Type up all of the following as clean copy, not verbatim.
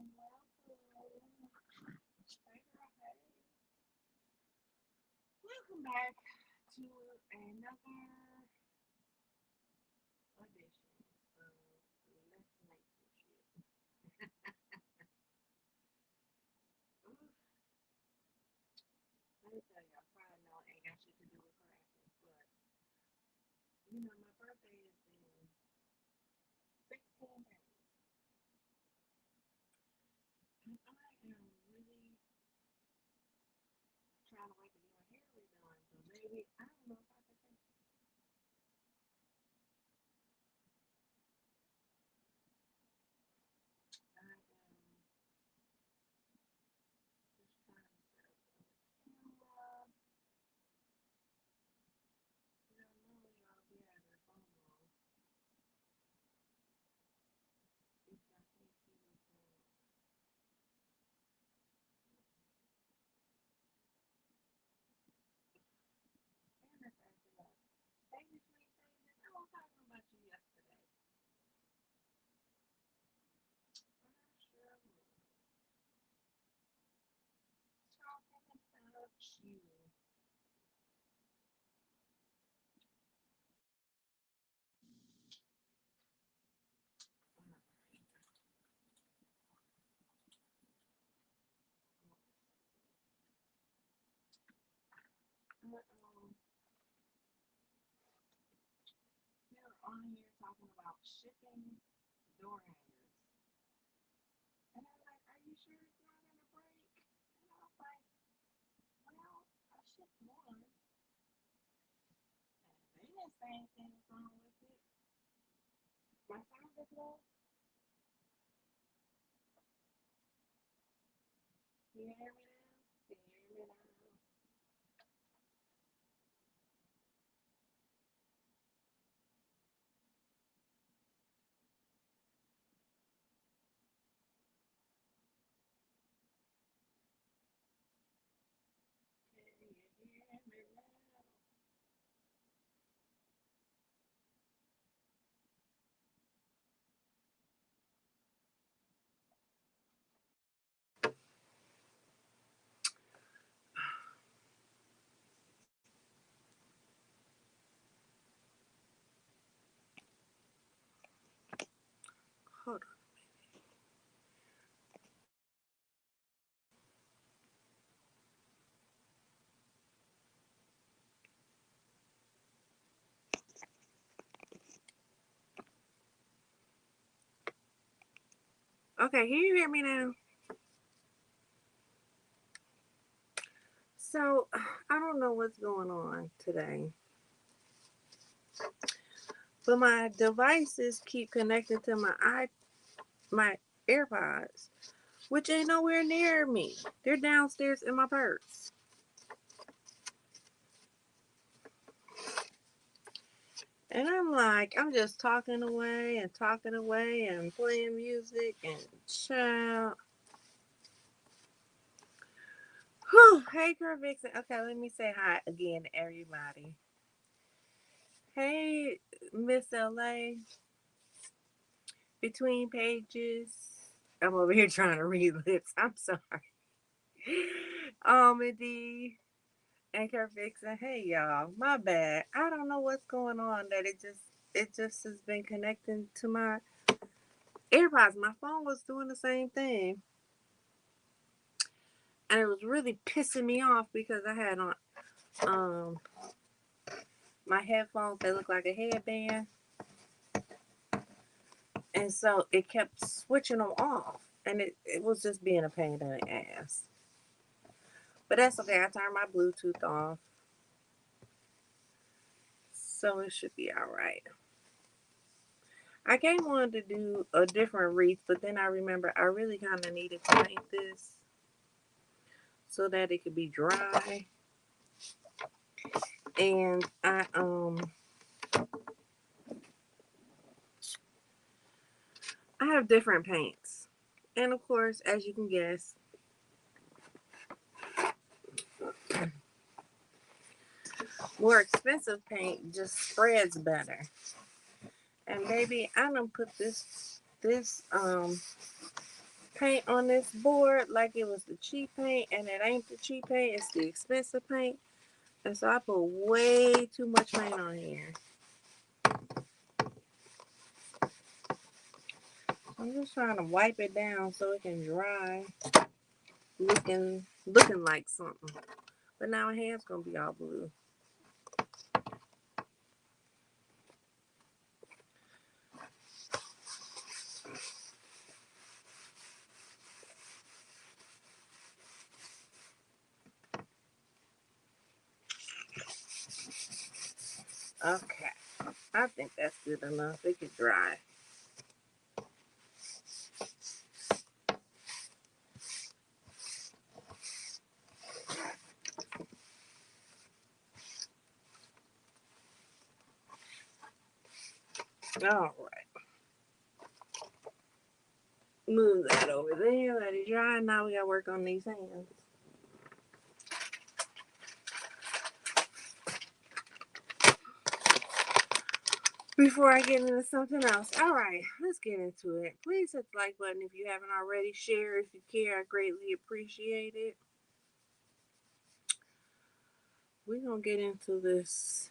Welcome back to another edition of Let's Make Some Shit. Ooh, let me tell y'all, side note, ain't got shit to do with crafting, but my birthday is in 16 days, and I am really trying to wait to get my hair redone. But baby, I don't know if I can take it. I am just trying to set up the camera. Y'all know y'all be having FOMO if I can't see what's going on. And that's acting up. Hey, between stages, I was talking about you yesterday. I sure was talking about you. But, we were on here talking about shipping door hangers. And they're like, are you sure it's not gonna break? And I was like, well, I shipped one. And they didn't say anything was wrong with it. My sound is low. Can you hear me now? Can you hear me now? Can you hear me now? Hold on. Okay, can you hear me now? So, I don't know what's going on today, but my devices keep connecting to my AirPods, which ain't nowhere near me. They're downstairs in my purse. And I'm like, I'm just talking away and playing music and child. Whew, hey, Girl Vixen. Okay, let me say hi again to everybody. Hey, Miss LA, between pages. I'm over here trying to read lips. I'm sorry. Almady and Girl Vixen. Hey, y'all. My bad. I don't know what's going on. That it just has been connecting to my AirPods. My phone was doing the same thing, and it was really pissing me off because I had on um my headphones. They look like a headband, and so it kept switching them off, and it was just being a pain in the ass. But that's okay. I turned my Bluetooth off, so it should be all right. I came on to do a different wreath, but then I remember I really kind of needed to paint this so that it could be dry, and I have different paints, and of course, as you can guess, more expensive paint just spreads better. And baby, I done put this paint on this board like it was the cheap paint, and it ain't the cheap paint, it's the expensive paint. And so I put way too much paint on here. I'm just trying to wipe it down so it can dry, looking like something. But now my hand's gonna be all blue. Okay, I think that's good enough. It can dry. All right. Move that over there. Let it dry. Now we gotta work on these hands. Before I get into something else. All right, let's get into it. Please hit the like button if you haven't already. Share if you care. I greatly appreciate it. We're going to get into this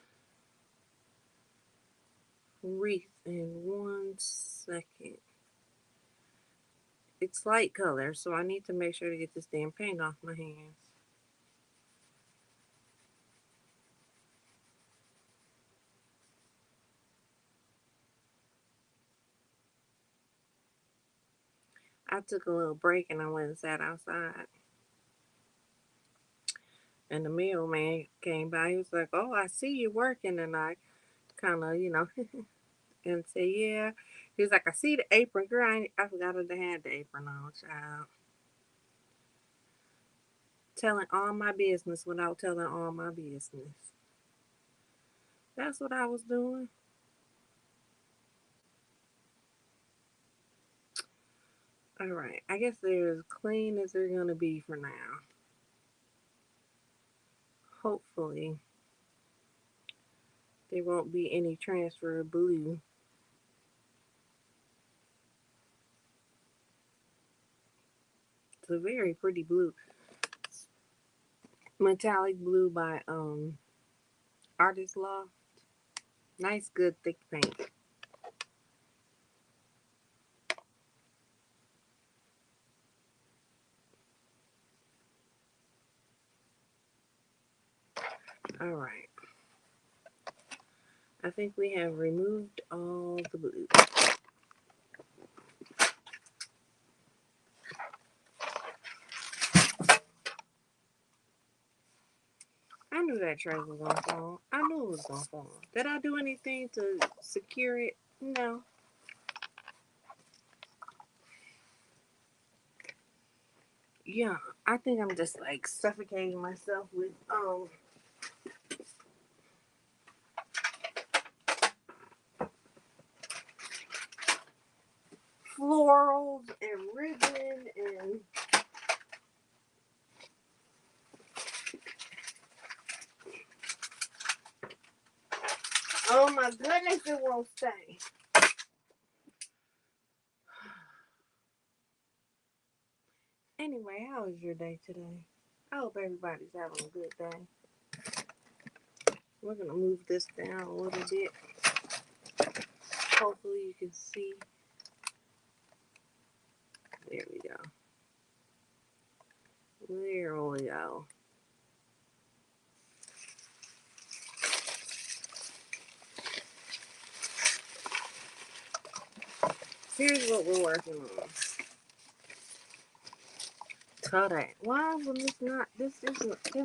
wreath in 1 second. It's light color, so I need to make sure to get this damn paint off my hands. I took a little break and I went and sat outside. And the mailman came by. He was like, "Oh, I see you working." And I kind of, and said, "Yeah." He was like, "I see the apron." Girl, I forgot I had the apron on, child. Telling all my business without telling all my business. That's what I was doing. All right. I guess they're as clean as they're going to be for now. Hopefully, there won't be any transfer of blue. It's a very pretty blue. Metallic blue by Artist Law. Nice, good, thick paint. All right. I think we have removed all the blue. I knew that tray was going to fall. I knew it was going to fall. Did I do anything to secure it? No. Yeah, I think I'm just like suffocating myself with florals and ribbon and oh my goodness, it won't stay. Anyway, how was your day today? I hope everybody's having a good day. We're gonna move this down a little bit. Hopefully you can see. There we go. There we go. Here's what we're working on. Today. Why will this not? There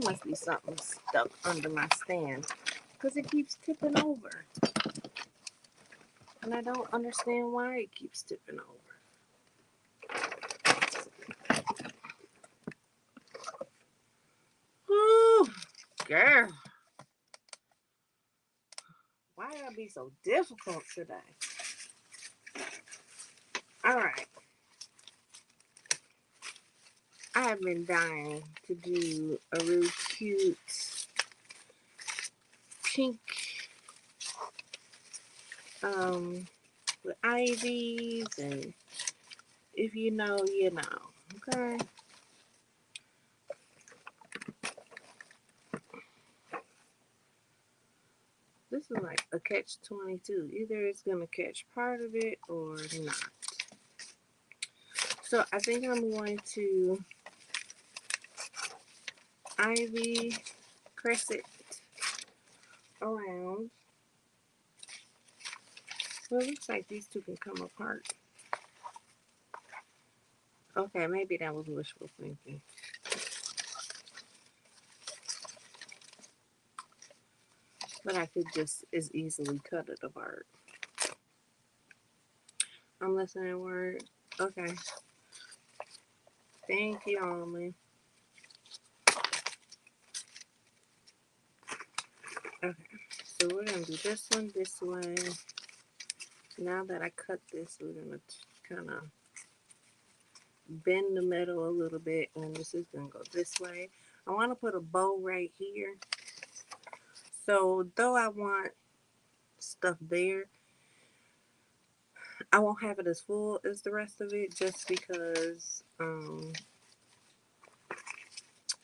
must be something stuck under my stand because it keeps tipping over, and I don't understand why it keeps tipping over. Ooh, girl. Why did I be so difficult today? All right. I have been dying to do a really cute pink with ivies and If you know, you know. Okay. This is like a catch-22. Either it's gonna catch part of it or not. So I think I'm going to ivy crest it around. Well, it looks like these two can come apart. Okay, maybe that was wishful thinking. But I could just as easily cut it apart. I'm listening word. Okay. Thank you, Only. Okay. So we're gonna do this one this way. Now that I cut this, we're gonna kind of bend the metal a little bit, and this is gonna go this way. I want to put a bow right here. So though I want stuff there, I won't have it as full as the rest of it just because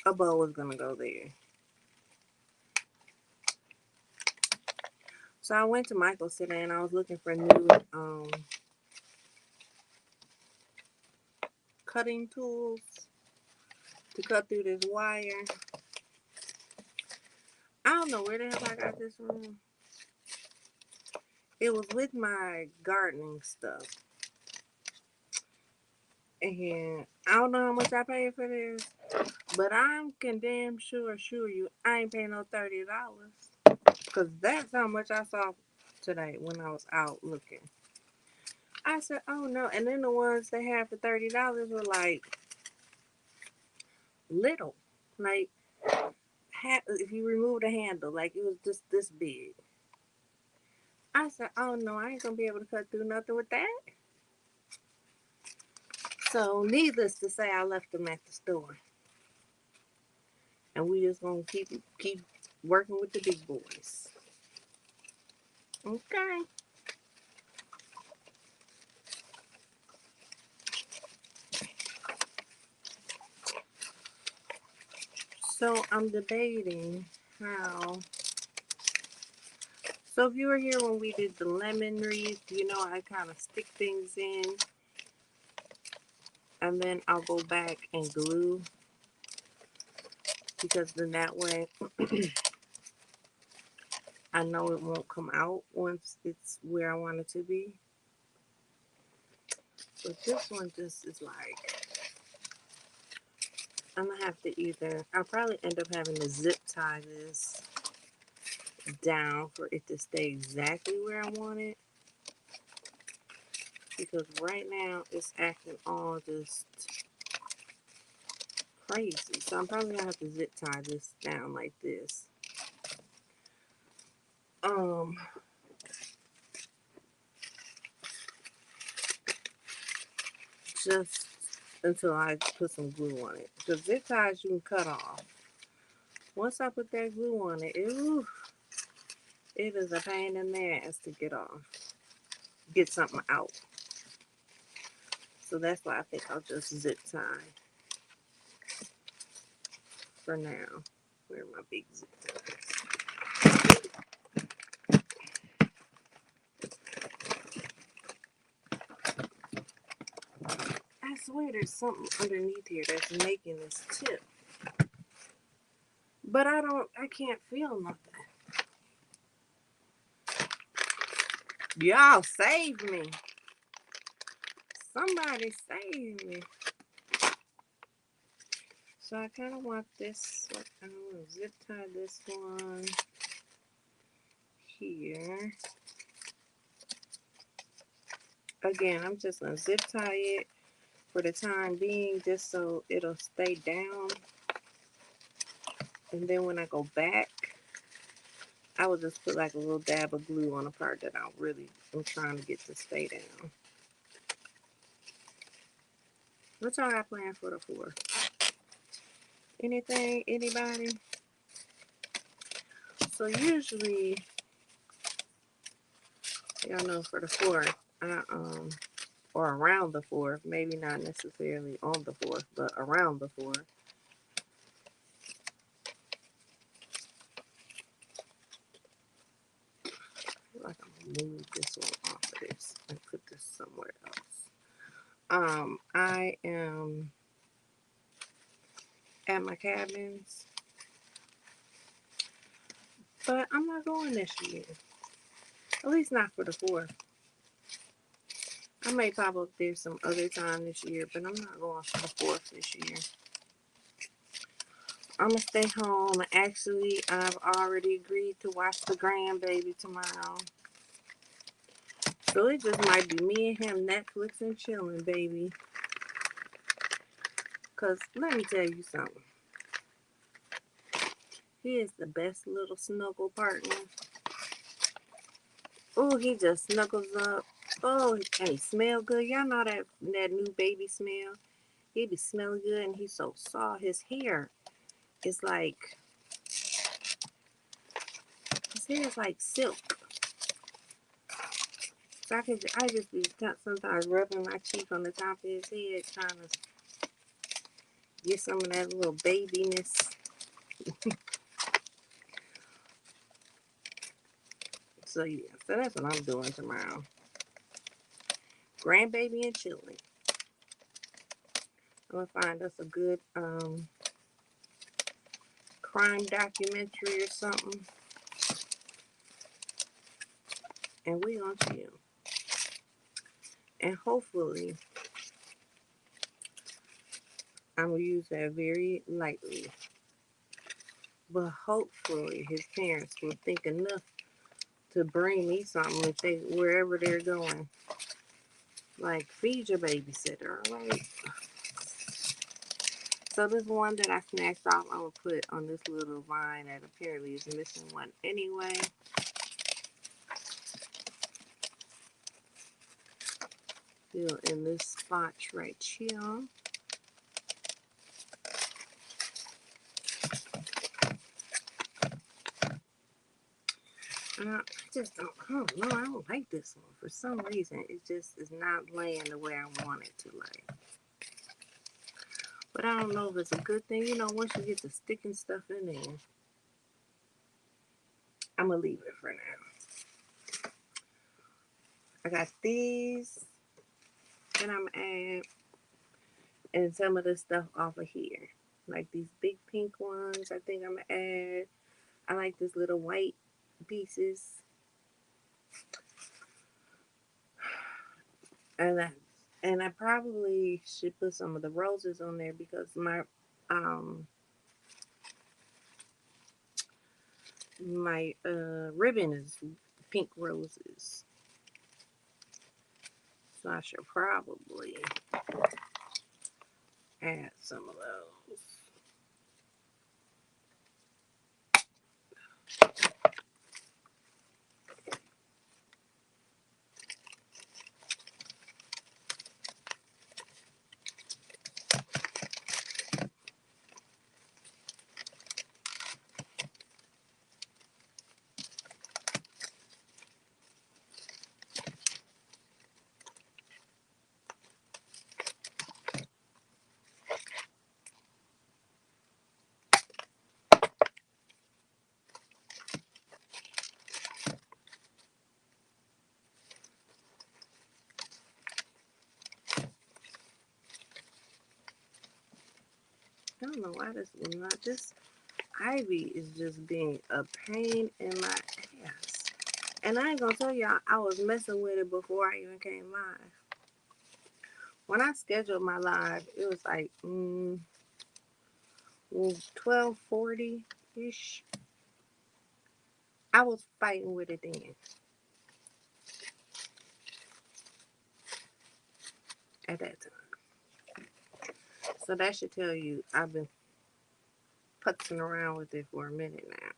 a bow is gonna go there. So I went to Michael's today and I was looking for new cutting tools to cut through this wire. I don't know where the hell I got this from. It was with my gardening stuff. And I don't know how much I paid for this, but I'm damn sure you I ain't paying no $30. Because that's how much I saw today when I was out looking. I said, oh no. And then the ones they had for $30 were like little. Like, if you remove the handle, like it was just this big. I said, oh no, I ain't going to be able to cut through nothing with that. So, needless to say, I left them at the store. And we just going to keep working with the big boys. Okay. So I'm debating how. So if you were here when we did the lemon wreath, you know I kind of stick things in, and then I'll go back and glue, because then that way I know it won't come out once it's where I want it to be. But this one just is like, I'm gonna have to I'll probably end up having to zip tie this down for it to stay exactly where I want it. Because right now it's acting all just crazy. So I'm probably gonna have to zip tie this down like this. Just until I put some glue on it. Because zip ties you can cut off. Once I put that glue on it, it is a pain in the ass to get off. Get something out. So that's why I think I'll just zip tie for now. Where are my big zip ties? I swear there's something underneath here that's making this tip. But I can't feel nothing. Y'all save me. Somebody save me. So I kind of want this. I'm going to zip tie this one here. Again, I'm just going to zip tie it for the time being, just so it'll stay down. And then when I go back, I will just put like a little dab of glue on the part that I'm trying to get to stay down. What y'all got planned for the 4th? Anything? Anybody? So usually, y'all know for the 4th, I or around the 4th. Maybe not necessarily on the 4th, but around the 4th. I feel like I'm gonna move this one off of this and put this somewhere else. I am at my cabins, but I'm not going this year. At least not for the 4th. I may pop up there some other time this year, but I'm not going for the 4th this year. I'm going to stay home. Actually, I've already agreed to watch the grandbaby tomorrow. So it just might be me and him Netflix and chilling, baby. Because let me tell you something. He is the best little snuggle partner. Oh, he just snuggles up. Oh, and he smells good. Y'all know that new baby smell? He be smelling good and he's so soft. His hair is like, silk. So I just be sometimes rubbing my cheek on the top of his head, trying to get some of that little babiness. So yeah, so that's what I'm doing tomorrow. Grandbaby and chilling. I'm gonna find us a good crime documentary or something, and we gonna chill. And hopefully, I'm gonna use that very lightly. But hopefully, his parents will think enough to bring me something if they wherever they're going. Like, feed your babysitter, alright? So this one that I snatched off, I'm gonna put on this little vine that apparently is missing one anyway. Still in this spot right here. I just don't know. I don't like this one. For some reason, it just is not laying the way I want it to lay. But I don't know if it's a good thing. You know, once you get the sticking stuff in there, I'm going to leave it for now. I got these that I'm add, and some of the stuff off of here. Like these big pink ones, I think I'm going to add. I like this little white pieces. And I probably should put some of the roses on there because my ribbon is pink roses. So I should probably add some of those. I don't know why this ivy is just being a pain in my ass. And I ain't gonna tell y'all, I was messing with it before I even came live. When I scheduled my live, it was like 12:40-ish. I was fighting with it then. At that time. So that should tell you I've been putzing around with it for a minute now.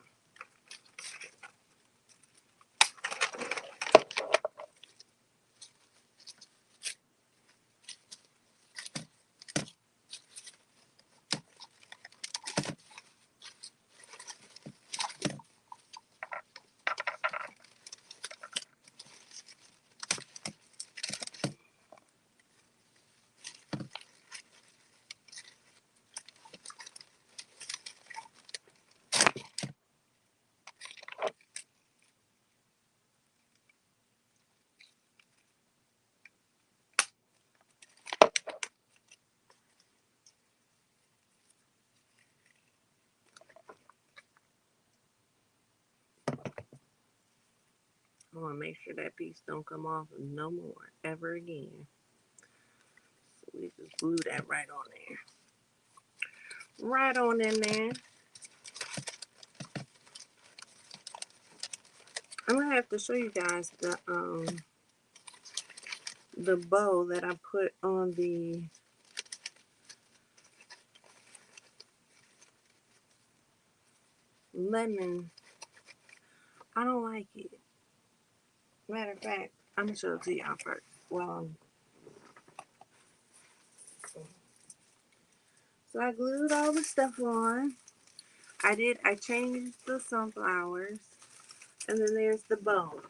to make sure that piece don't come off no more ever again. So we just glue that right on there. Right on in there. I'm gonna have to show you guys the bow that I put on the lemon. I don't like it. Matter of fact, I'm gonna show it to y'all first. Well, so I glued all the stuff on. I changed the sunflowers, and then there's the bow.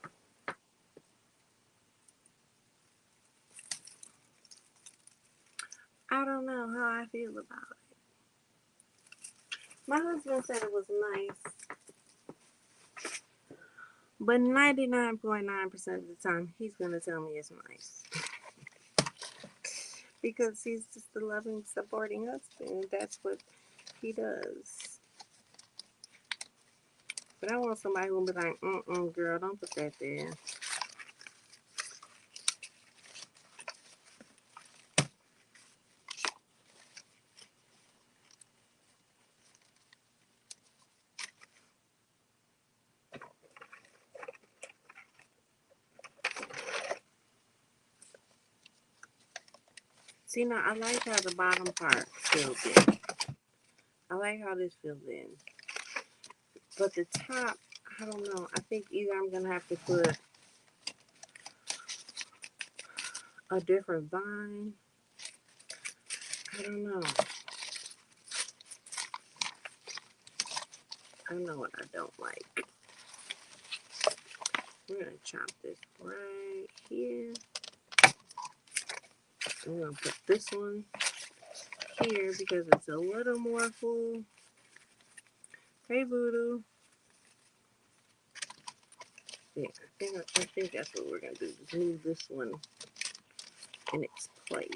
I don't know how I feel about it. My husband said it was nice, but 99.9% of the time, he's gonna tell me it's nice. Because he's just a loving, supporting husband. That's what he does. But I want somebody who'll be like, girl, don't put that there. See, now I like how the bottom part fills in. I like how this fills in. But the top, I don't know. I think either I'm going to have to put a different vine. I don't know. I know what I don't like. We're going to chop this right here. I'm going to put this one here because it's a little more full. Hey, Voodoo. Yeah, I think that's what we're going to do. Just move this one in its place.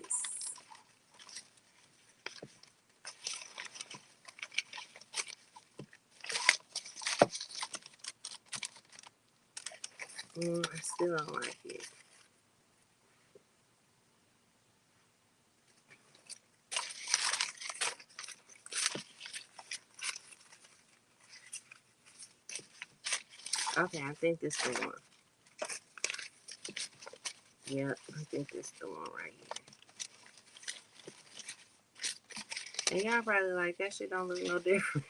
I still don't like it. Okay, I think this is the one. Yep, I think this is the one right here. And y'all probably like, that shit don't look no different.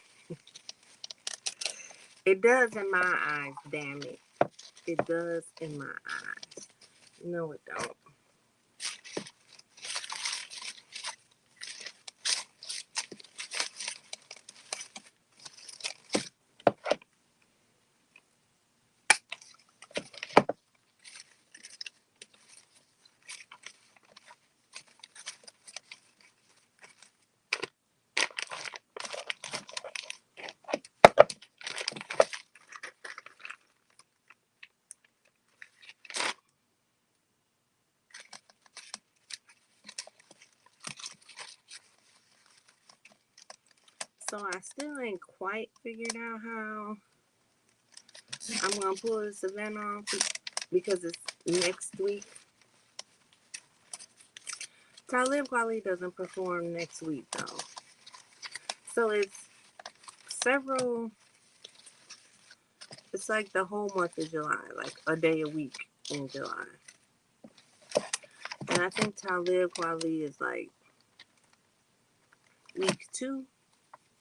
It does in my eyes, damn it. It does in my eyes. No, it don't. So I still ain't quite figured out how I'm going to pull this event off because it's next week. Talib Kweli doesn't perform next week, though. So it's several, it's like the whole month of July, like a day a week in July. And I think Talib Kweli is like week 2,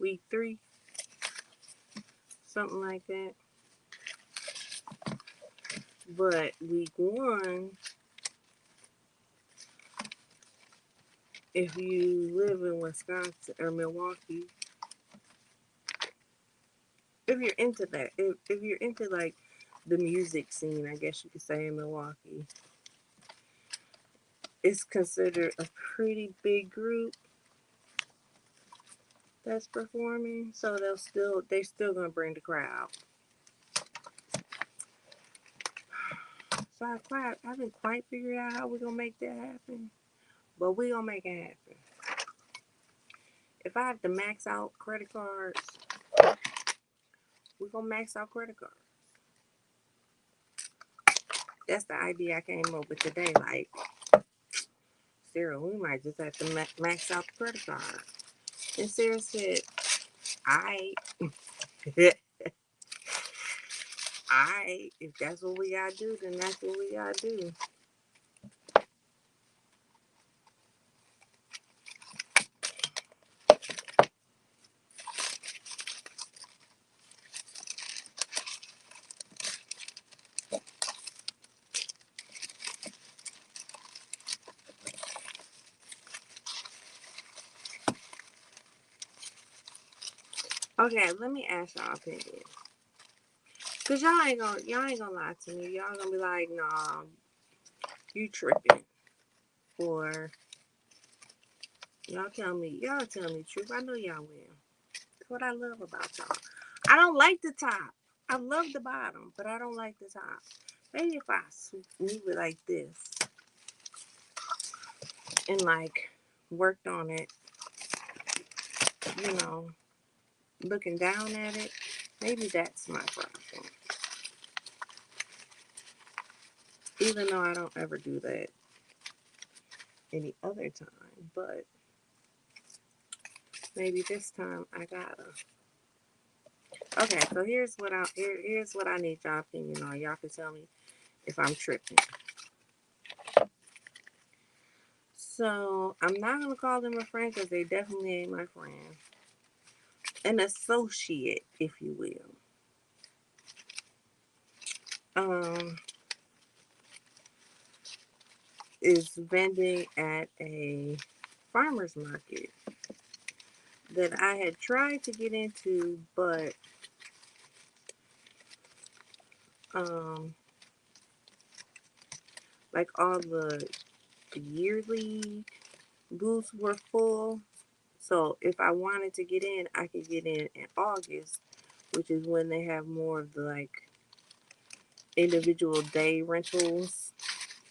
week 3, something like that. But week 1, if you live in Wisconsin or Milwaukee, if you're into that, if you're into like the music scene, I guess you could say in Milwaukee, it's considered a pretty big group that's performing. So they still gonna bring the crowd. So I haven't quite figured out how we're gonna make that happen, but we gonna make it happen. If I have to max out credit cards, we're gonna max out credit cards. That's the idea I came up with today. Like, Sarah, we might just have to max out the credit card. And Sarah said, I, I, if that's what we gotta do, then that's what we gotta do. Okay, let me ask y'all opinion. Cause y'all ain't gonna lie to me. Y'all gonna be like, nah, you tripping. Or y'all tell me the truth. I know y'all will. That's what I love about y'all. I don't like the top. I love the bottom, but I don't like the top. Maybe if I move it like this and like worked on it, you know, looking down at it, maybe that's my problem. Even though I don't ever do that any other time, but maybe this time I gotta. Okay, so here's what I need y'all opinion on. Y'all can tell me if I'm tripping. So I'm not gonna call them a friend because they definitely ain't my friend. An associate, if you will. Um, is vending at a farmer's market that I had tried to get into, but um, like all the yearly booths were full. So if I wanted to get in, I could get in August, which is when they have more of the like individual day rentals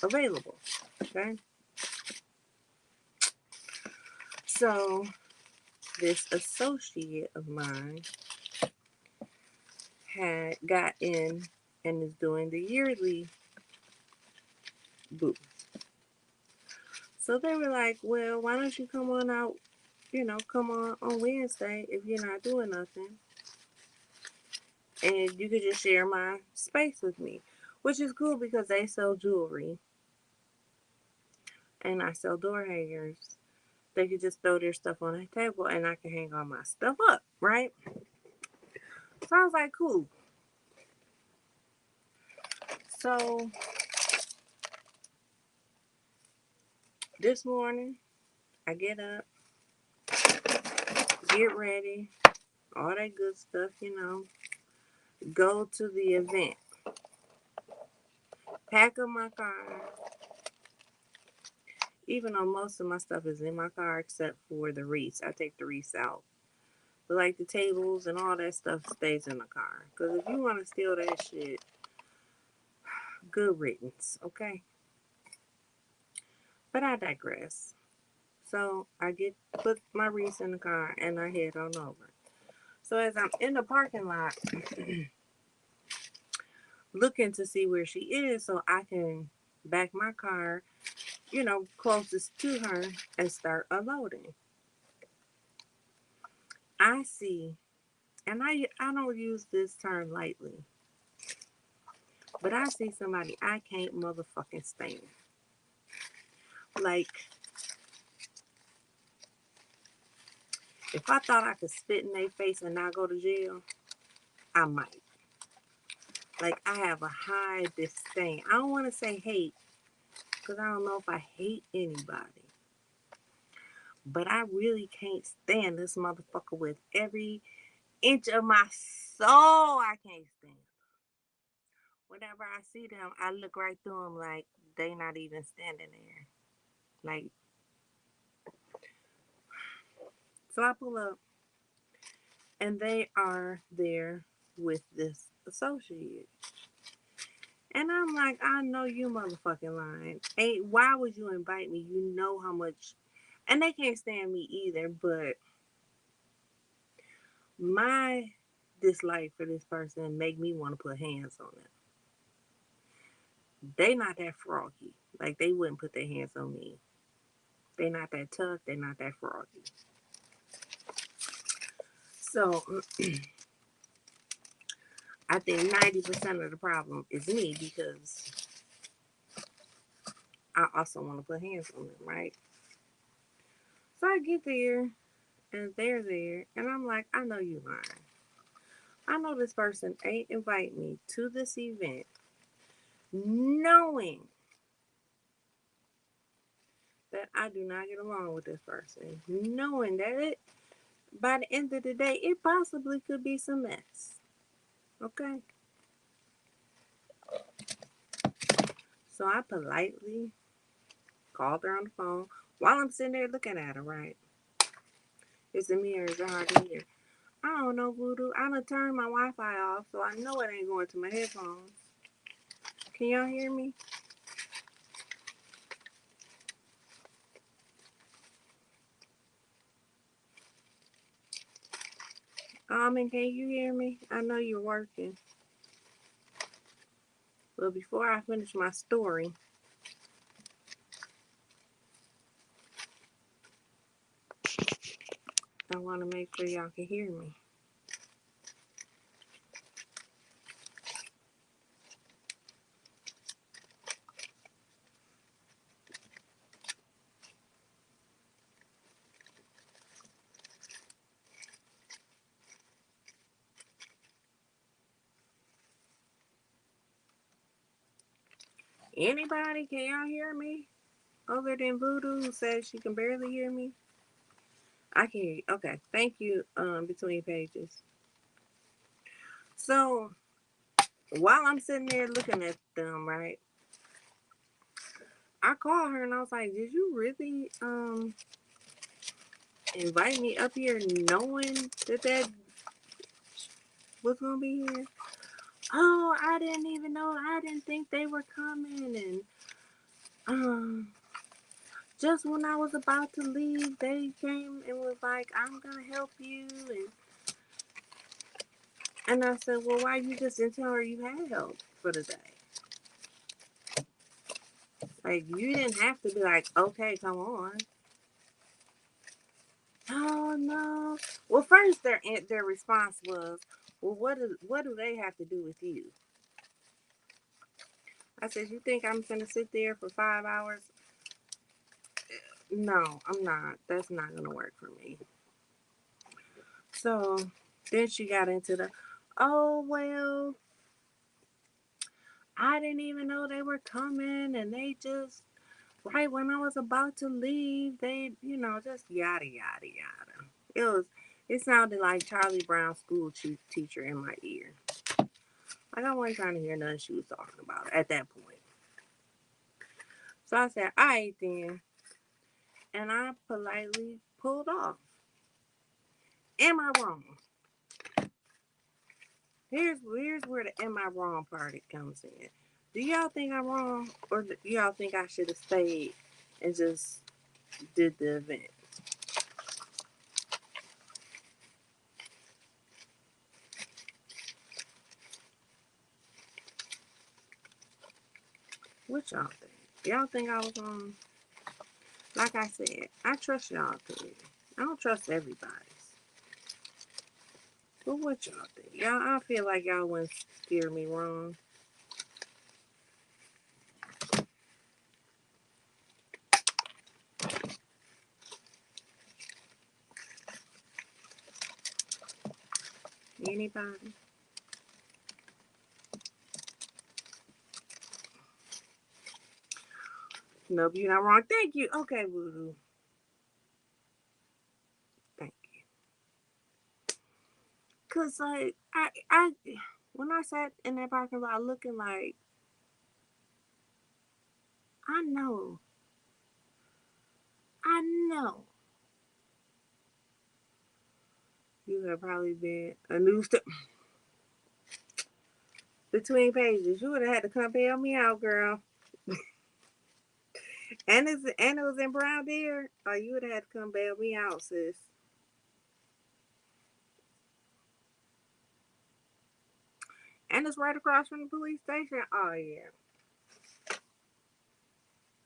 available. Okay. So this associate of mine had got in and is doing the yearly booth. So they were like, well, why don't you come on out, come on Wednesday if you're not doing nothing. And you could just share my space with me, which is cool because they sell jewelry and I sell door hangers. They could just throw their stuff on the table and I can hang all my stuff up, right? So I was like, cool. So this morning, I get up, get ready, all that good stuff, go to the event, pack up my car, even though most of my stuff is in my car except for the wreaths. I take the wreaths out. But like the tables and all that stuff stays in the car. Because if you want to steal that shit, good riddance, okay? But I digress. So I put my wreaths in the car and I head on over. So as I'm in the parking lot, looking to see where she is so I can back my car, closest to her and start unloading. I see, and I don't use this term lightly, but I see somebody I can't motherfucking stand. Like, if I thought I could spit in their face and not go to jail, I might. Like, I have a high disdain. I don't want to say hate, because I don't know if I hate anybody. But I really can't stand this motherfucker with every inch of my soul. I can't stand. Whenever I see them, I look right through them like they not even standing there. Like, so I pull up and they are there with this associate. And I'm like, I know you motherfucking lying. Hey, why would you invite me? You know how much. And they can't stand me either, but my dislike for this person make me want to put hands on them. They not that froggy. Like they wouldn't put their hands on me. They not that tough. They not that froggy. So I think 90% of the problem is me because I also want to put hands on them, right? So I get there and they're there and I'm like, I know you lying. I know this person ain't invite me to this event knowing that I do not get along with this person, knowing that it by the end of the day it possibly could be some mess. Okay? So I politely called her on the phone while I'm sitting there looking at her, right? It's a mirror, it's hard to hear. I don't know, Voodoo. I done turned my Wi-Fi off, so I know it ain't going to my headphones. Can y'all hear me? And can you hear me? I know you're working. But before I finish my story, I want to make sure y'all can hear me. Anybody? Can y'all hear me? Other than Voodoo, who says she can barely hear me? I can hear you. Okay. Thank you, Between Pages. So, while I'm sitting there looking at them, right, I called her and I was like, did you really, invite me up here knowing that was going to be here? Oh, I didn't even know. I didn't think they were coming. And, um, just when I was about to leave, they came and was like, I'm going to help you. And I said, well, why you just didn't tell her you had help for the day? Like, you didn't have to be like, okay, come on. Oh, no. Well, first, their response was, well, what do they have to do with you? I said, you think I'm going to sit there for 5 hours? No, I'm not. That's not going to work for me. So then she got into the, oh, well, I didn't even know they were coming. And they just, right when I was about to leave, they, just yada, yada, yada. It sounded like Charlie Brown's school teacher in my ear. Like I wasn't trying to hear nothing she was talking about at that point. So I said, all right then. And I politely pulled off. Am I wrong? Here's where the am I wrong part comes in. Do y'all think I'm wrong? Or do y'all think I should have stayed and just did the event? What y'all think? Y'all think I was wrong? Like I said, I trust y'all opinion. I don't trust everybody's. But what y'all think? Y'all, I feel like y'all wouldn't steer me wrong. Anybody? Nope, you're not wrong. Thank you. Okay, Voodoo. Thank you. Cause like when I sat in that parking lot looking like I know, I know you have probably been a news between pages. You would have had to come bail me out, girl. And it was in Brown Deer. Oh, you would have had to come bail me out, sis. And it's right across from the police station. Oh yeah.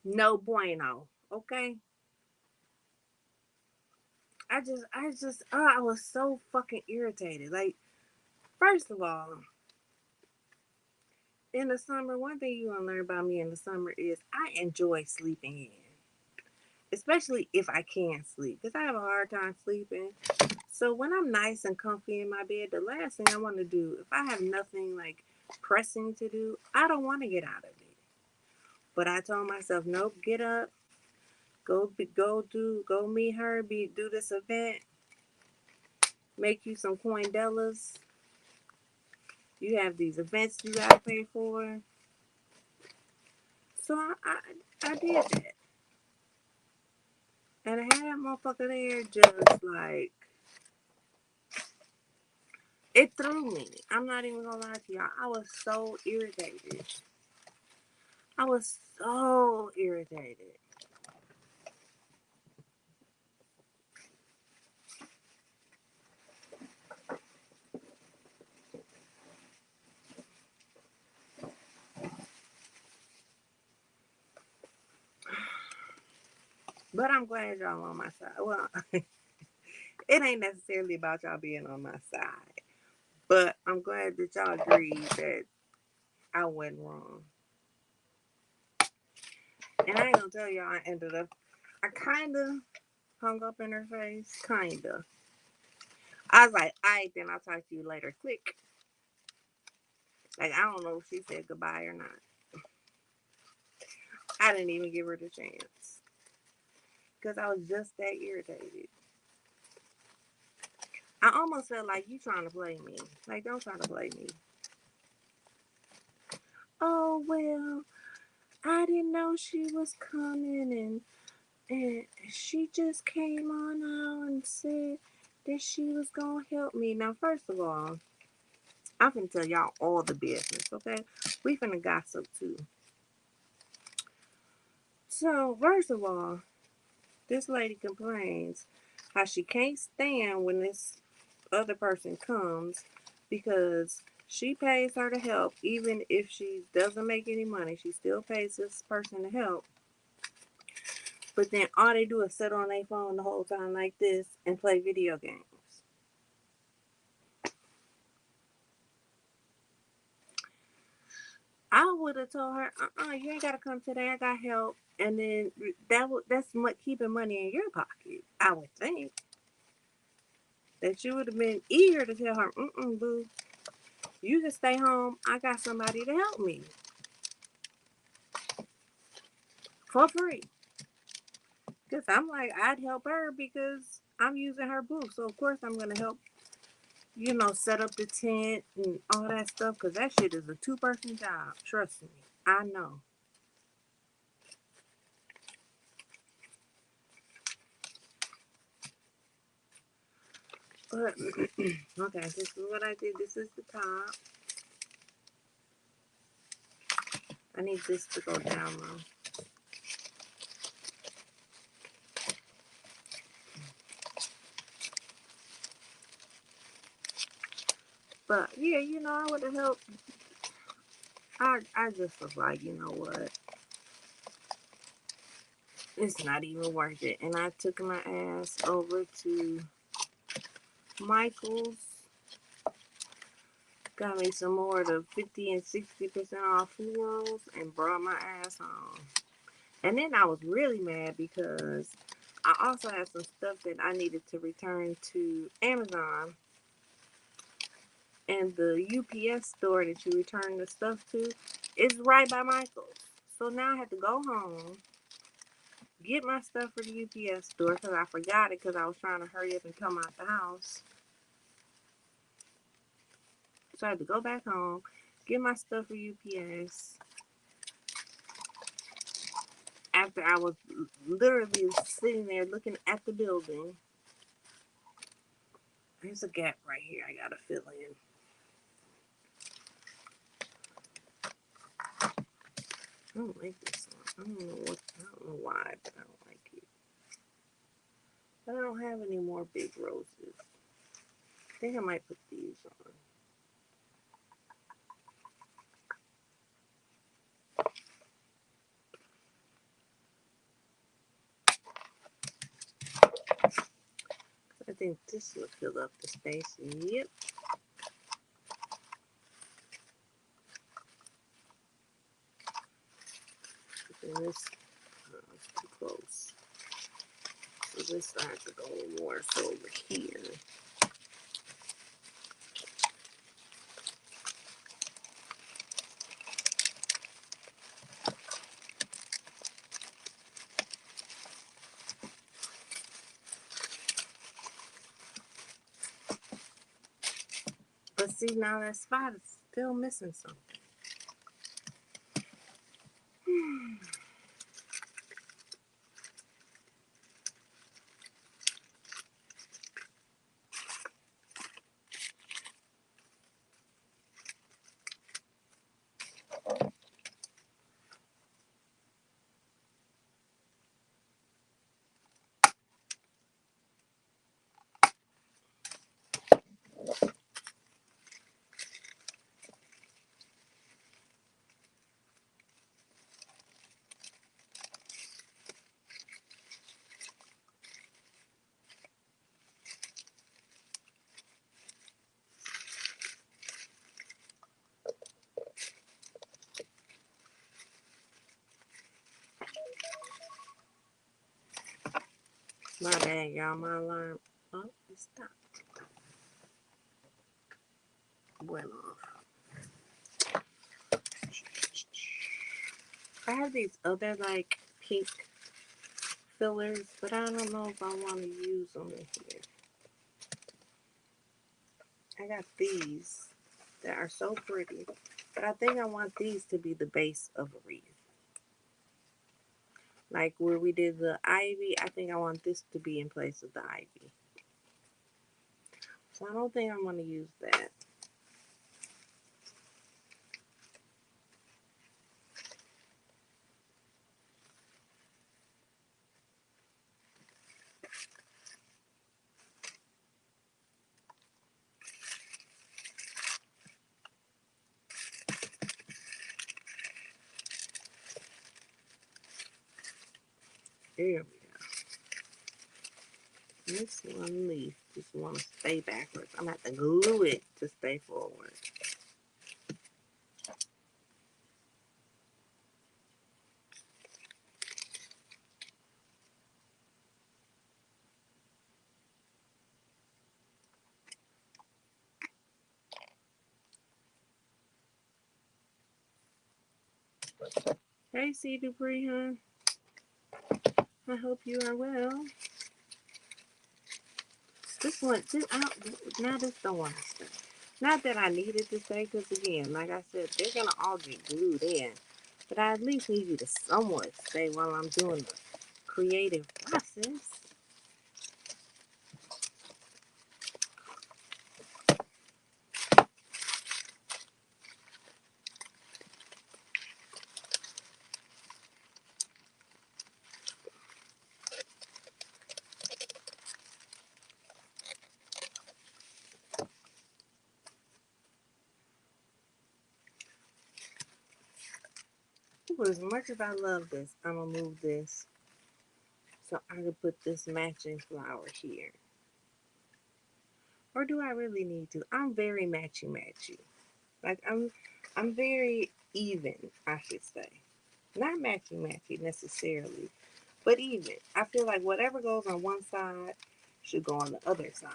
No bueno. Okay. I was so fucking irritated. Like, first of all, in the summer, one thing you gonna learn about me in the summer is I enjoy sleeping in, especially if I can sleep, because I have a hard time sleeping. So when I'm nice and comfy in my bed, the last thing I want to do, if I have nothing like pressing to do, I don't want to get out of it. But I told myself, nope, get up, go meet her, do this event, make you some coindellas. You have these events you gotta pay for. So I did that. And I had that motherfucker there just like, it threw me. I'm not even gonna lie to y'all. I was so irritated. I was so irritated. But I'm glad y'all on my side. Well, it ain't necessarily about y'all being on my side. But I'm glad that y'all agreed that I went wrong. And I ain't gonna tell y'all I ended up, I kinda hung up in her face. Kinda. I was like, alright, then I'll talk to you later. Click. Like, I don't know if she said goodbye or not. I didn't even give her the chance. Because I was just that irritated. I almost felt like you trying to play me. Like, don't try to play me. Oh, well, I didn't know she was coming, and she just came on out and said that she was going to help me. Now, first of all, I'm going to tell y'all all the business, okay? We finna gossip, too. So, first of all, this lady complains how she can't stand when this other person comes because she pays her to help. Even if she doesn't make any money, she still pays this person to help. But then all they do is sit on their phone the whole time like this and play video games. I would have told her, you ain't gotta come today. I got help, and then that's keeping money in your pocket. I would think that you would have been eager to tell her, boo, you can stay home. I got somebody to help me for free. Because I'm like, I'd help her because I'm using her booth. So, of course, I'm going to help, set up the tent and all that stuff. Because that shit is a two-person job. Trust me. I know. But, okay, this is what I did. This is the top. I need this to go down low. But, yeah, I would have helped. I just was like, you know what? It's not even worth it. And I took my ass over to Michael's. Got me some more of the 50 and 60% off florals and brought my ass home. And then I was really mad because I also had some stuff that I needed to return to Amazon. And the UPS store that you return the stuff to is right by Michael's. So now I had to go home, get my stuff for the UPS store because I forgot it because I was trying to hurry up and come out the house. So I had to go back home, get my stuff for UPS. After I was literally sitting there looking at the building. There's a gap right here I gotta fill in. I don't like this one. I don't know why, but I don't like it. But I don't have any more big roses. I think I might put these on. think this will fill up the space. Yep. And this too close. So this starts to go more so over here. But see, now that spot is still missing something. My bad, y'all. My alarm. Oh, it stopped. Went off. I have these other like pink fillers, but I don't know if I want to use them in here. I got these that are so pretty, but I think I want these to be the base of a wreath. Like where we did the ivy, I think I want this to be in place of the ivy. So I don't think I'm going to use that. There we go. This one leaf just want to stay backwards. I'm going to have to glue it to stay forward. Hey, C. Dupree, hon. I hope you are well. This one, now this don't want to stay. Not that I needed to stay, because again, like I said, they're going to all get glued in. But I at least need you to somewhat stay while I'm doing the creative process. Ooh, as much as I love this, I'm going to move this so I can put this matching flower here. Or do I really need to? I'm very matchy-matchy. Like, I'm very even, I should say. Not matchy-matchy necessarily, but even. I feel like whatever goes on one side should go on the other side.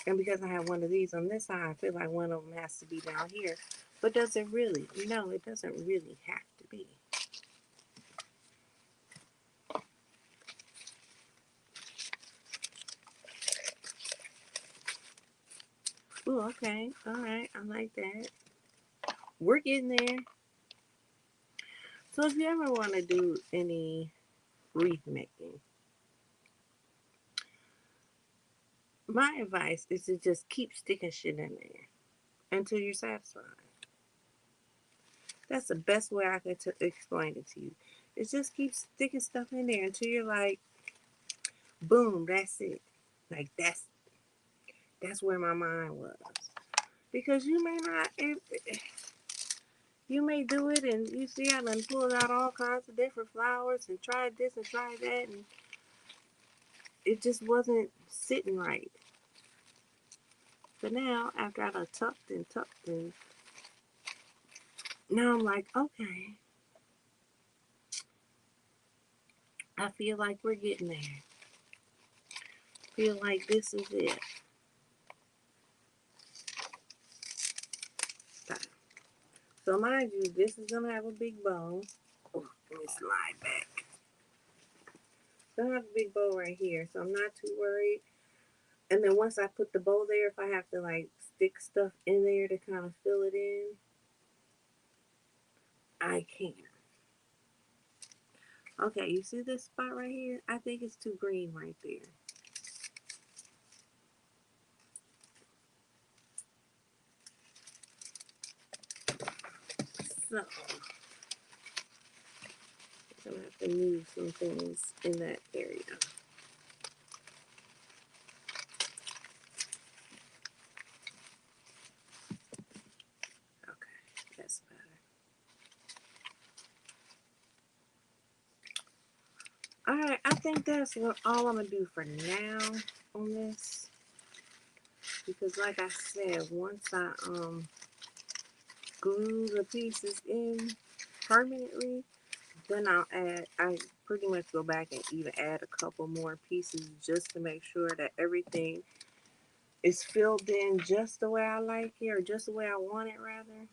And because I have one of these on this side, I feel like one of them has to be down here. But does it really? No, it doesn't really have to be. Ooh, okay. All right. I like that. We're getting there. So if you ever want to do any wreath making, my advice is to just keep sticking shit in there until you're satisfied. That's the best way I could explain it to you. It's just keep sticking stuff in there until you're like, boom, that's it. Like that's where my mind was. Because you may not, you may do it and you see I done pulled out all kinds of different flowers and tried this and tried that, and it just wasn't sitting right. But now, after I done tucked and now I'm like, okay, I feel like we're getting there. Feel like this is it. So mind you, this is gonna have a big bow. Oh, let me slide back. So I have a big bow right here, so I'm not too worried. And then once I put the bow there, if I have to like stick stuff in there to kind of fill it in, I can. Okay, you see this spot right here? I think it's too green right there. So I'm gonna have to move some things in that area. Okay, that's better. Alright, I think that's all I'm gonna do for now on this. Because like I said, once I glue the pieces in permanently, then I pretty much go back and even add a couple more pieces just to make sure that everything is filled in just the way I like it, or just the way I want it rather.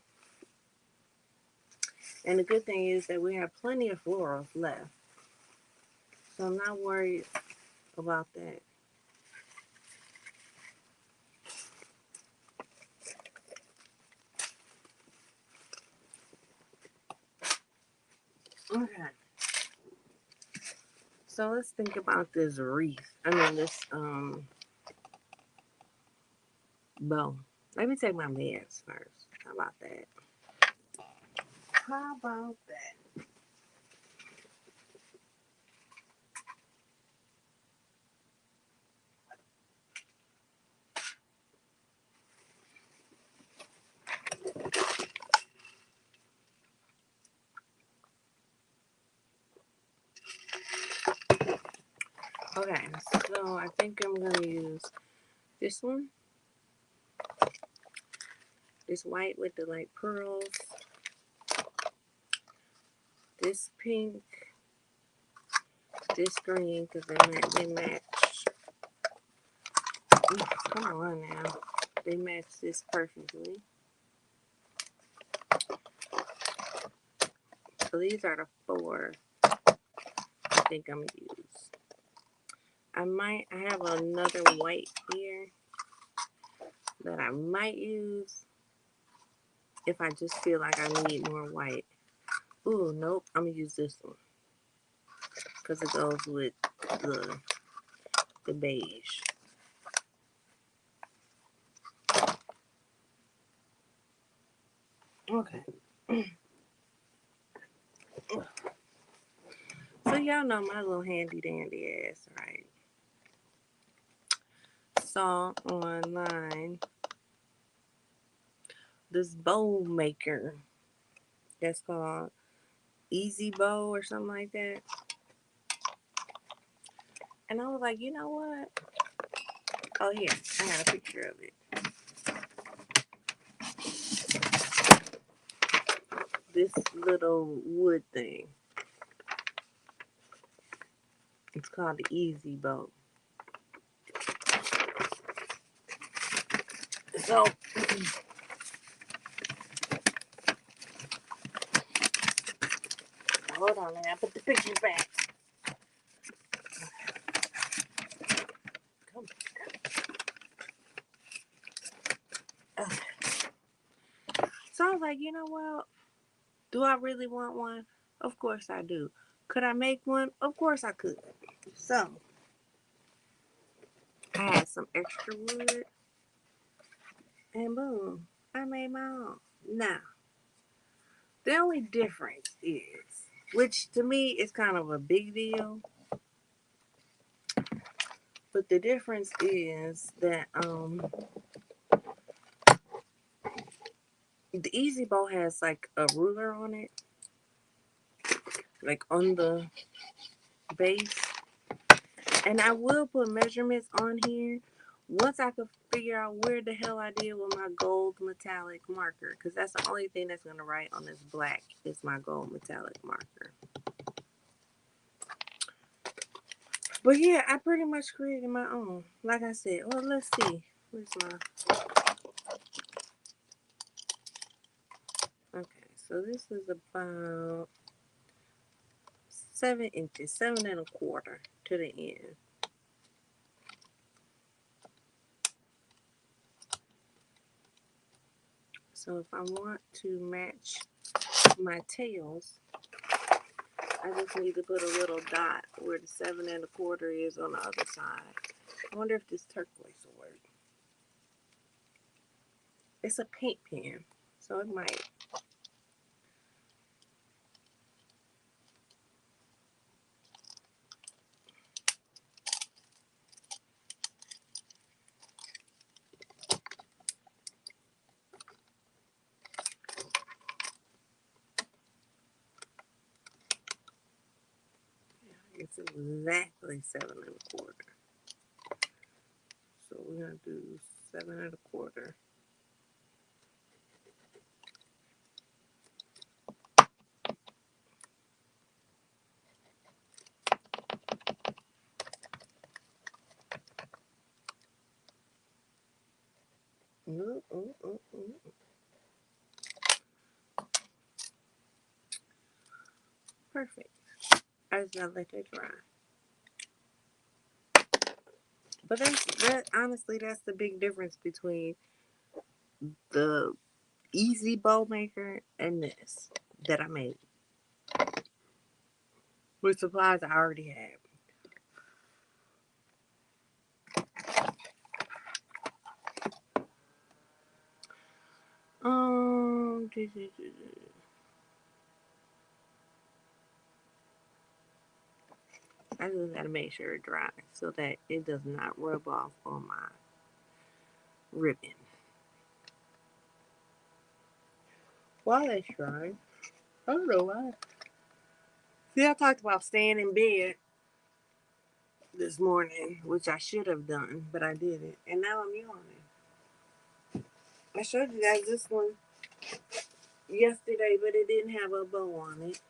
And the good thing is that we have plenty of florals left. So I'm not worried about that. Okay. So let's think about this wreath. I mean this bow. Let me take my meds first. How about that? How about that? Okay, so I think I'm gonna use this one. This white with the like pearls. This pink. This green because they match. Come on now. They match this perfectly. So these are the four I think I'm gonna use. I have another white here that I might use if I just feel like I need more white. Ooh, nope, I'm gonna use this one because it goes with the beige. Okay. So y'all know my little handy dandy ass, right? Saw online this bow maker that's called Easy Bow or something like that. And I was like, you know what? Oh yeah, I got a picture of it. This little wood thing. It's called the Easy Bow. So hold on, I put the picture back. Come on. So I was like, you know what? Do I really want one? Of course I do. Could I make one? Of course I could. So I had some extra wood, and boom, I made my own. Now, the only difference is, which to me is kind of a big deal, but the difference is that the Easy Bow has like a ruler on it, like on the base, And I will put measurements on here once I could figure out where the hell I did with my gold metallic marker. Because that's the only thing that's going to write on this black is my gold metallic marker. But yeah, I pretty much created my own. Like I said, well, let's see. Where's my... Okay, so this is about 7 inches, 7 1/4 to the end. So if I want to match my tails, I just need to put a little dot where the 7 1/4 is on the other side. I wonder if this turquoise will work. It's a paint pen, so it might. It's exactly 7 1/4. So we're gonna do 7 1/4. Ooh, ooh, ooh, ooh. Perfect. I just gotta let that dry. But that honestly, that's the big difference between the easy bow maker and this that I made with supplies I already have. Um, I just gotta make sure it dries so that it does not rub off on my ribbon. While it's drying, I don't know why. See, I talked about staying in bed this morning, which I should have done, but I didn't, and now I'm yawning. I showed you guys this one yesterday, but it didn't have a bow on it.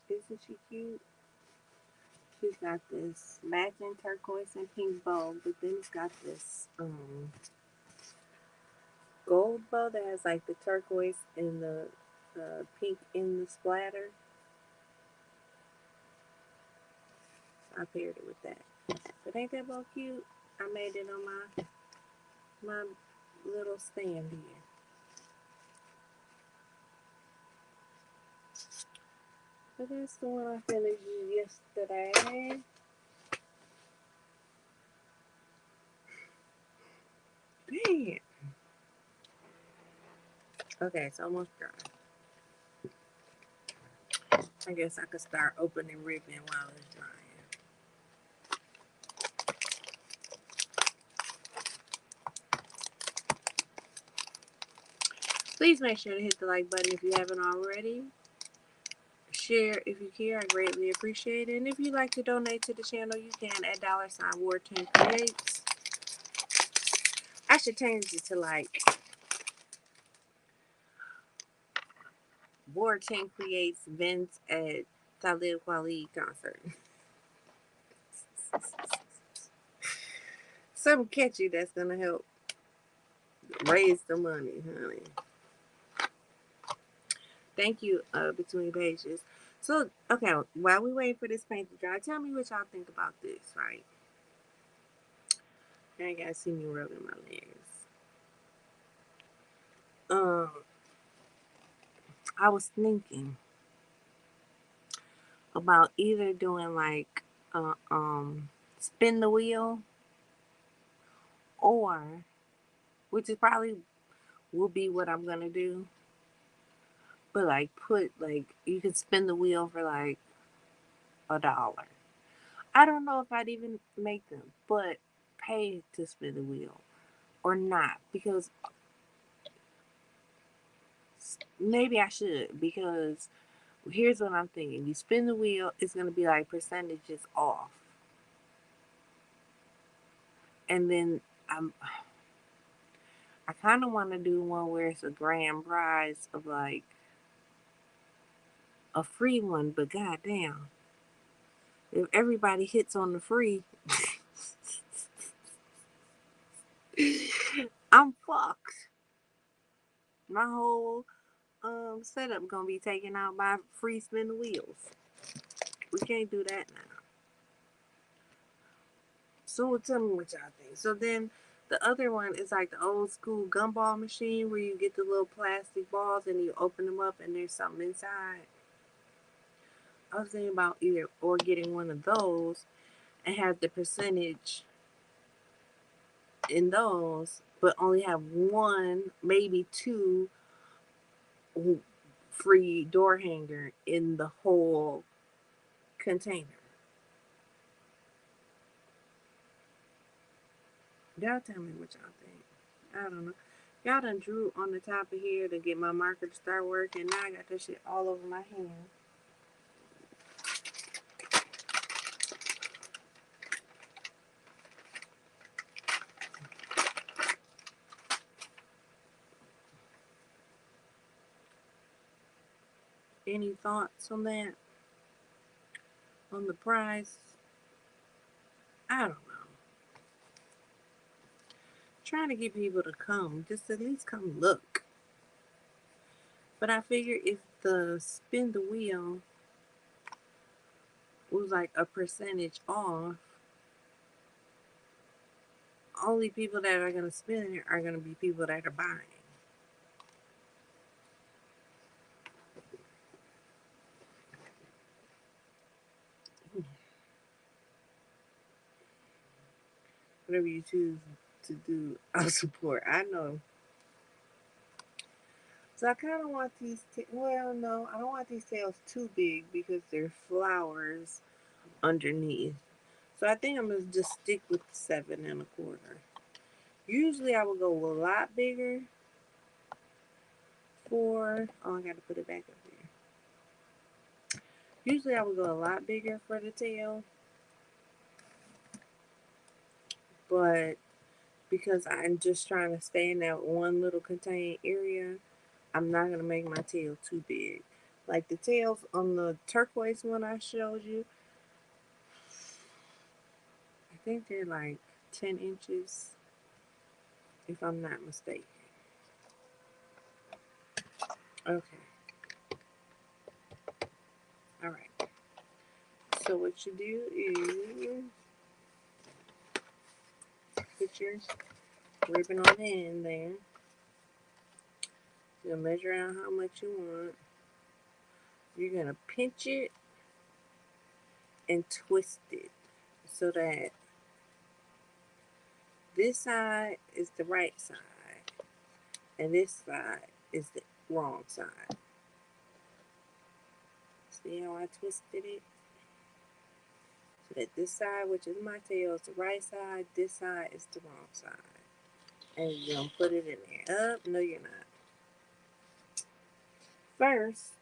Isn't she cute? She's got this matching turquoise and pink bow, but then it's got this gold bow that has like the turquoise and the pink in the splatter. I paired it with that. But ain't that bow cute? I made it on my little stand here. But that's the one I finished yesterday. Dang it. Okay, it's almost dry. I guess I could start opening ribbon while it's drying. Please make sure to hit the like button if you haven't already. Share if you care, I greatly appreciate it. And if you'd like to donate to the channel, you can at $War10 Creates. I should change it to like War10 Creates Vince at Talib Kweli concert. Something catchy that's gonna help raise the money, honey. Thank you, Between Pages. So, okay, while we wait for this paint to dry, tell me what y'all think about this, right? Now you guys see me rubbing my legs. Um, I was thinking about either doing like spin the wheel, or which is probably will be what I'm gonna do, but like put like you can spin the wheel for like $1. I don't know if I'd even make them, but pay to spin the wheel or not, because Maybe I should, because here's what I'm thinking. You spin the wheel, it's going to be like percentages off. And then I kind of want to do one where it's a grand prize of like a free one, but goddamn, if everybody hits on the free, I'm fucked. My whole setup gonna be taken out by free spin the wheels. We can't do that now. So tell me what y'all think. So then the other one is like the old school gumball machine where you get the little plastic balls and you open them up and there's something inside. I was thinking about either or getting one of those and have the percentage in those, but only have one, maybe two free door hanger in the whole container. Y'all tell me what y'all think. I don't know. Y'all done drew on the top of here to get my marker to start working. Now I got this shit all over my hand. Any thoughts on that? On the price? I don't know. Trying to get people to come. Just at least come look. But I figure if the spin the wheel was like a percentage off, only people that are going to spend it are going to be people that are buying. Whatever you choose to do, I'll support. I know. So I kind of want these. Well, no, I don't want these tails too big because they're flowers underneath. So I think I'm gonna just stick with 7 1/4. Usually I would go a lot bigger for. Oh, I got to put it back up here. Usually I would go a lot bigger for the tail, but because I'm just trying to stay in that one little contained area, I'm not gonna make my tail too big. Like the tails on the turquoise one I showed you, I think they're like 10 inches, if I'm not mistaken. Okay, all right. So what you do is put your ribbon on the end there. You'll measure out how much you want. You're gonna pinch it and twist it so that this side is the right side and this side is the wrong side. See how I twisted it? So that this side, which is my tail, is the right side, this side is the wrong side. And you're gonna put it in there. No, you're not. First,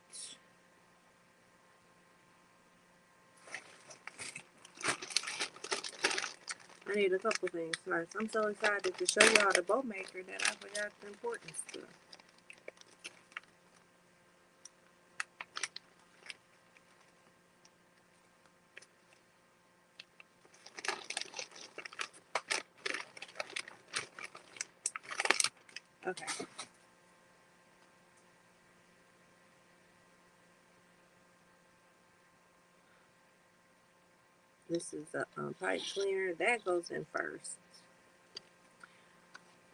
I need a couple things first. I'm so excited to show y'all the bow maker that I forgot the important stuff. Okay. This is a pipe cleaner. That goes in first.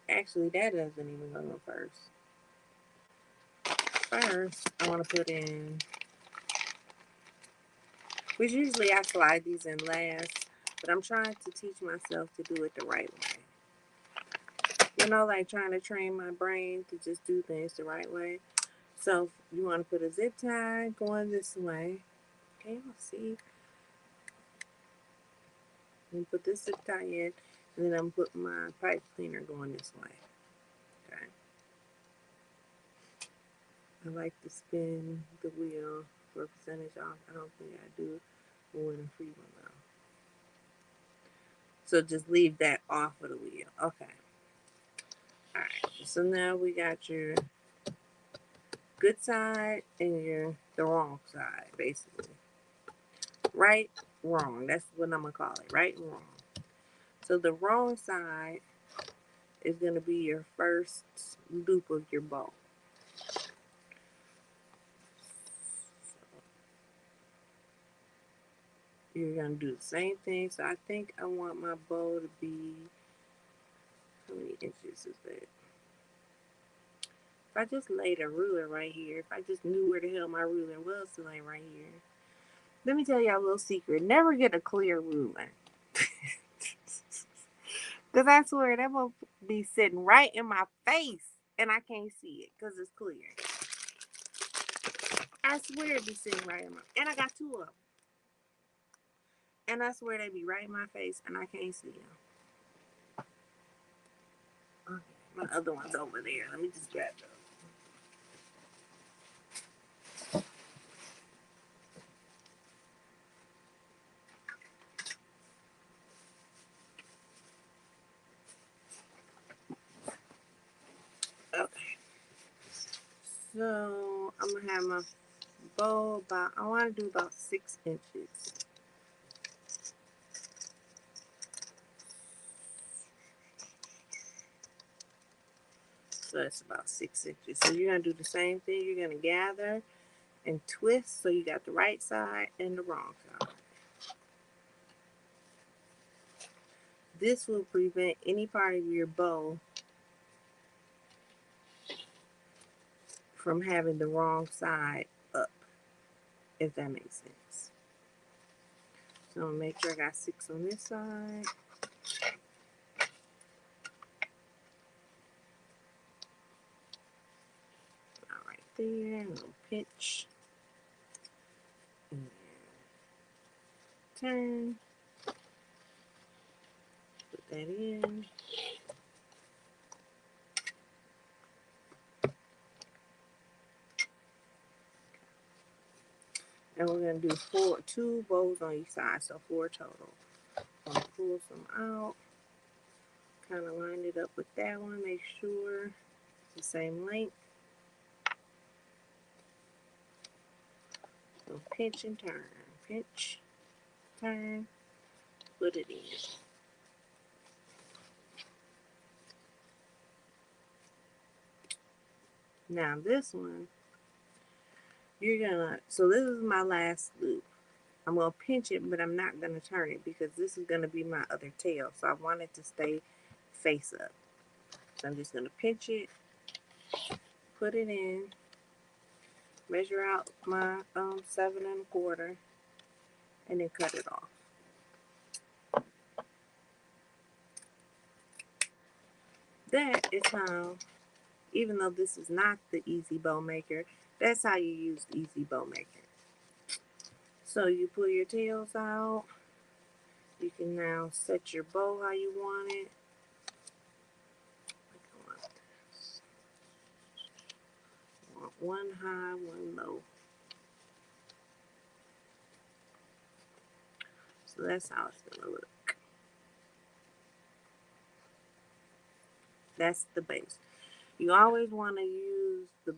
Actually, that doesn't even go in first. First, I want to put in, which usually I slide these in last, but I'm trying to teach myself to do it the right way. You know, like trying to train my brain to just do things the right way. So you want to put a zip tie going this way. Okay, let's see. And put this zip tie in, and then I'm putting my pipe cleaner going this way. Okay. I like to spin the wheel for a percentage off. I don't think I do with a free one though. So just leave that off of the wheel. Okay. Alright. So now we got your good side and the wrong side, basically. Right, wrong. That's what I'm gonna call it. Right and wrong. So the wrong side is gonna be your first loop of your bow. You're gonna do the same thing. So I think I want my bow to be, how many inches is that? If I just laid a ruler right here, if I just knew where the hell my ruler was to lay right here. Let me tell y'all a little secret. Never get a clear ruler. Because I swear that will be sitting right in my face and I can't see it because it's clear. I swear it be sitting right in my, and I got two of them. And I swear they be right in my face and I can't see them. Okay, my other one's over there. Let me just grab those. Okay. So I'm gonna have my bow about, I want to do about 6 inches. So that's about 6 inches. So you're gonna do the same thing. You're gonna gather and twist so you got the right side and the wrong side. This will prevent any part of your bow from having the wrong side up, if that makes sense. So I'm gonna make sure I got 6 on this side. All right there, a little pinch. And turn. Put that in. And we're gonna do 2 bows on each side, so 4 total. I'm gonna pull some out. Kind of line it up with that one. Make sure it's the same length. So pinch and turn. Pinch, turn, put it in. Now this one, you're gonna, so this is my last loop. I'm gonna pinch it, but I'm not gonna turn it because this is gonna be my other tail. So I want it to stay face up. So I'm just gonna pinch it, put it in, measure out my 7 1/4, and then cut it off. That is how, even though this is not the Easy Bow Maker, that's how you use the Easy Bow Maker. So you pull your tails out. You can now set your bow how you want it. I want one high, one low. So that's how it's gonna look. That's the base. You always want to use the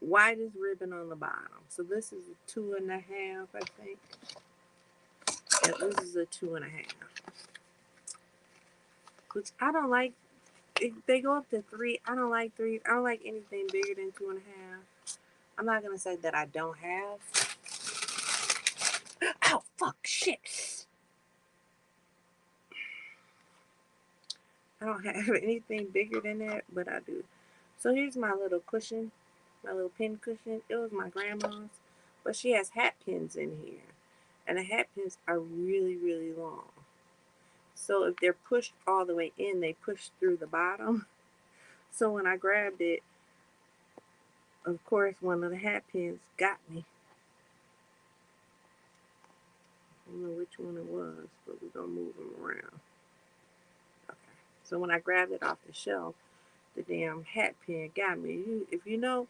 widest ribbon on the bottom. So this is a 2 1/2, I think. Yeah, this is a 2 1/2. Which I don't like. They go up to 3. I don't like 3. I don't like anything bigger than 2 1/2. I'm not gonna say that I don't have. Oh fuck, shit! I don't have anything bigger than that, but I do. So here's my little cushion, my little pin cushion. It was my grandma's, but she has hat pins in here, and the hat pins are really, really long. So if they're pushed all the way in, they push through the bottom. So when I grabbed it, of course, one of the hat pins got me. I don't know which one it was, but we're gonna move them around. Okay. So when I grabbed it off the shelf, the damn hat pin got me. If you know,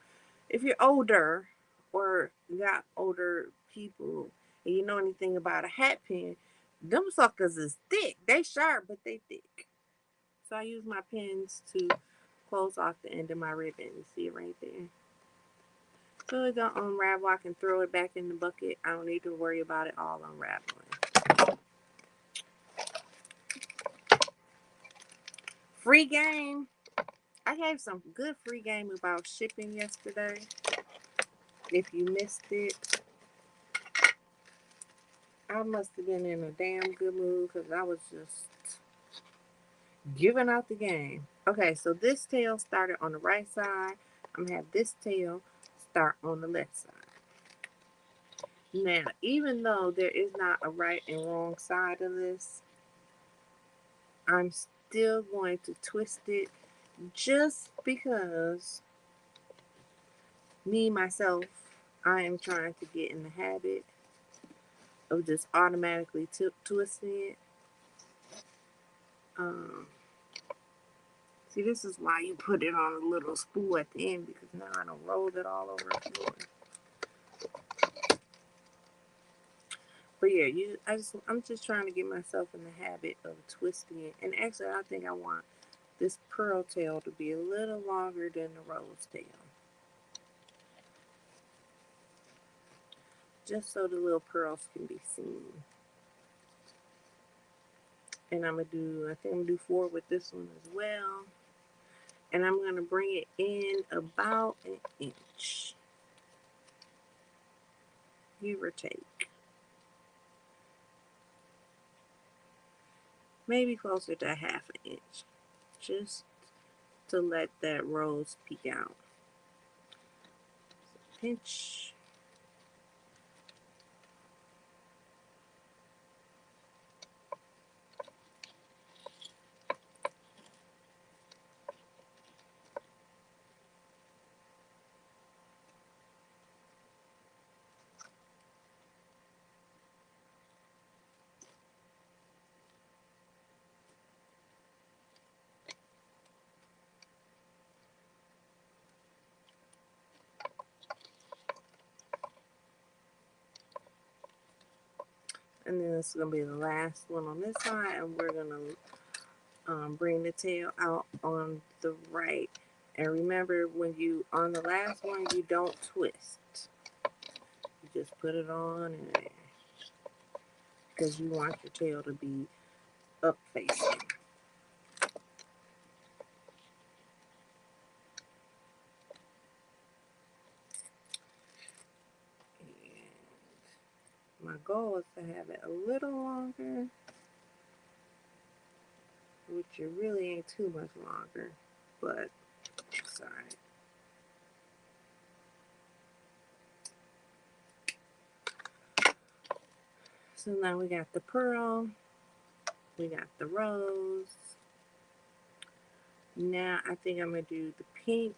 if you're older or got older people and you know anything about a hat pin, them suckers is thick. They sharp, but they thick. So I use my pins to close off the end of my ribbon. You see it right there. So it don't unravel. I can throw it back in the bucket. I don't need to worry about it all unraveling. Free game. I gave some good free game about shipping yesterday. If you missed it, I must have been in a damn good mood because I was just giving out the game. Okay, so this tail started on the right side. I'm gonna have this tail start on the left side. Now, even though there is not a right and wrong side of this, I'm still going to twist it just because me, myself, I am trying to get in the habit of just automatically twisting it. Um, See, this is why you put it on a little spool at the end because now I don't roll it all over the floor. But yeah, I'm just trying to get myself in the habit of twisting it. And actually, I think I want this pearl tail to be a little longer than the rose tail, just so the little pearls can be seen. And I think I'm gonna do 4 with this one as well. And I'm gonna bring it in about an inch, give or take. Maybe closer to half an inch, just to let that rose peek out. So pinch. And then this is going to be the last one on this side. And we're going to bring the tail out on the right. And remember, when you, on the last one, you don't twist. You just put it on in there. Because you want your tail to be up facing. And my goal is to have it a little longer, which it really ain't too much longer, but it's alright. So now we got the pearl, we got the rose. Now I think I'm going to do the pink.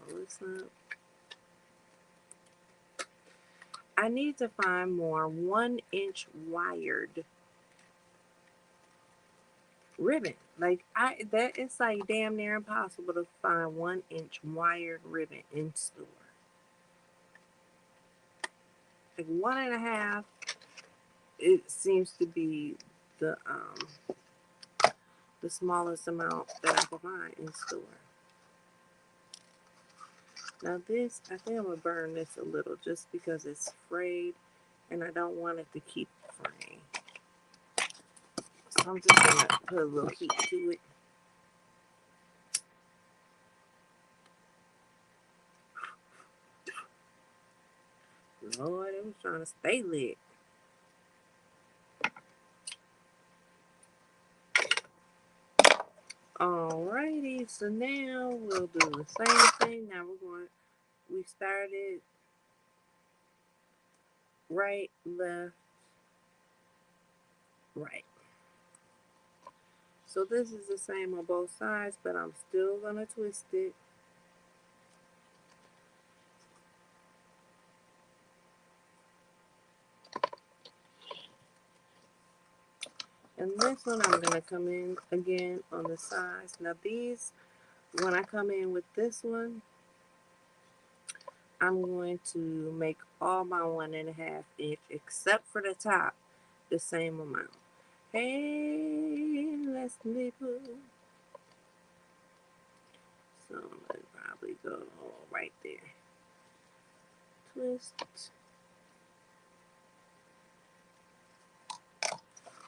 Roll this up. I need to find more 1-inch wired ribbon. Like it's like damn near impossible to find 1-inch wired ribbon in store. Like 1.5, it seems to be the smallest amount that I can find in store. Now this, I think I'm gonna burn this a little just because it's frayed and I don't want it to keep fraying. So I'm just gonna put a little heat to it. Lord, it was trying to stay lit. Alrighty, so now we'll do the same thing. Now we started right, left, right. So this is the same on both sides, but I'm still gonna twist it. And this one I'm gonna come in again on the sides. Now these when I come in with this one, I'm going to make all my 1.5 inch, except for the top, the same amount. Hey, let's people. So I'm going to probably go right there. Twist.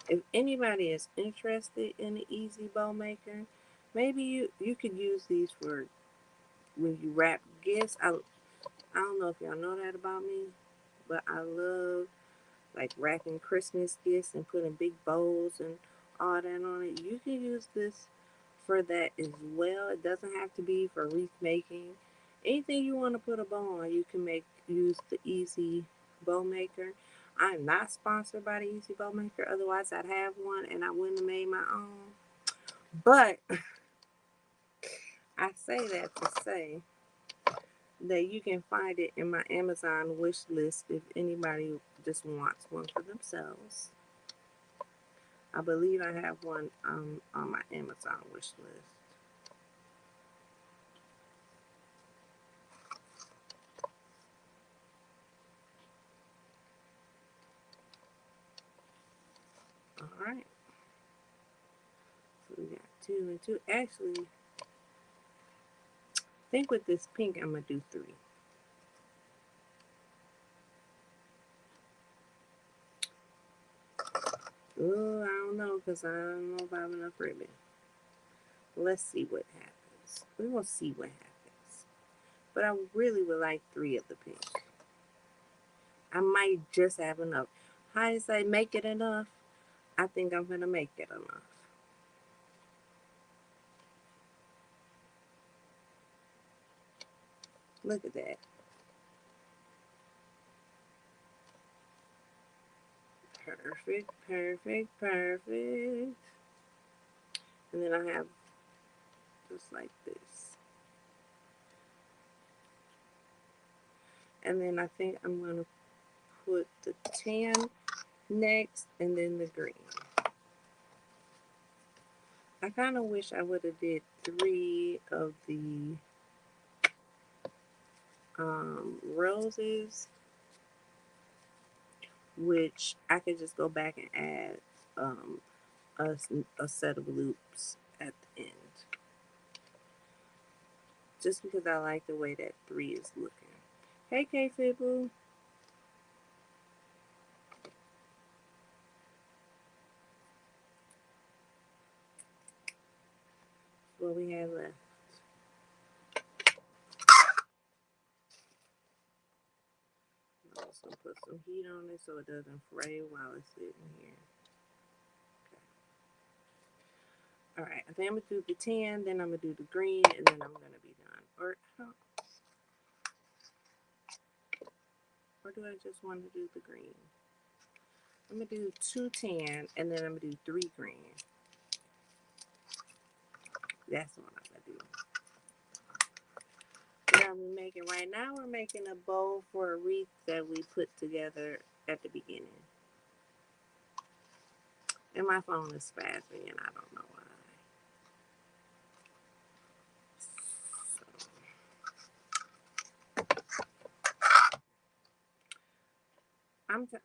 If anybody is interested in an easy bow maker, maybe you could use these for when you wrap gifts. I don't know if y'all know that about me, but I love like wrapping Christmas gifts and putting big bows and all that on it. You can use this for that as well. It doesn't have to be for wreath making. Anything you want to put a bow on, you can use the Easy Bow Maker. I'm not sponsored by the Easy Bow Maker, otherwise I'd have one and I wouldn't have made my own. But I say that to say that you can find it in my Amazon wish list if anybody just wants one for themselves. I believe I have one on my Amazon wish list. All right. So we got 2 and 2. Actually, I think with this pink, I'm going to do 3. Oh, I don't know because I don't know if I have enough ribbon. Let's see what happens. We will see what happens. But I really would like 3 of the pink. I might just have enough. How do you say make it enough? I think I'm going to make it enough. Look at that. Perfect, perfect, perfect. And then I have just like this. And then I think I'm going to put the tan next and then the green. I kind of wish I would have did 3 of the roses, which I could just go back and add um, a set of loops at the end. Just because I like the way that 3 is looking. Hey, K-Fibble. What we have left. I'm just going to put some heat on it so it doesn't fray while it's sitting here. Okay. Alright, I think I'm going to do the tan, then I'm going to do the green, and then I'm going to be done. Or do I just want to do the green? I'm going to do 2 tan, and then I'm going to do 3 green. That's what I'm going to do. What are we making right now? We're making a bow for a wreath that we put together at the beginning. And my phone is spazzing, and I don't know why.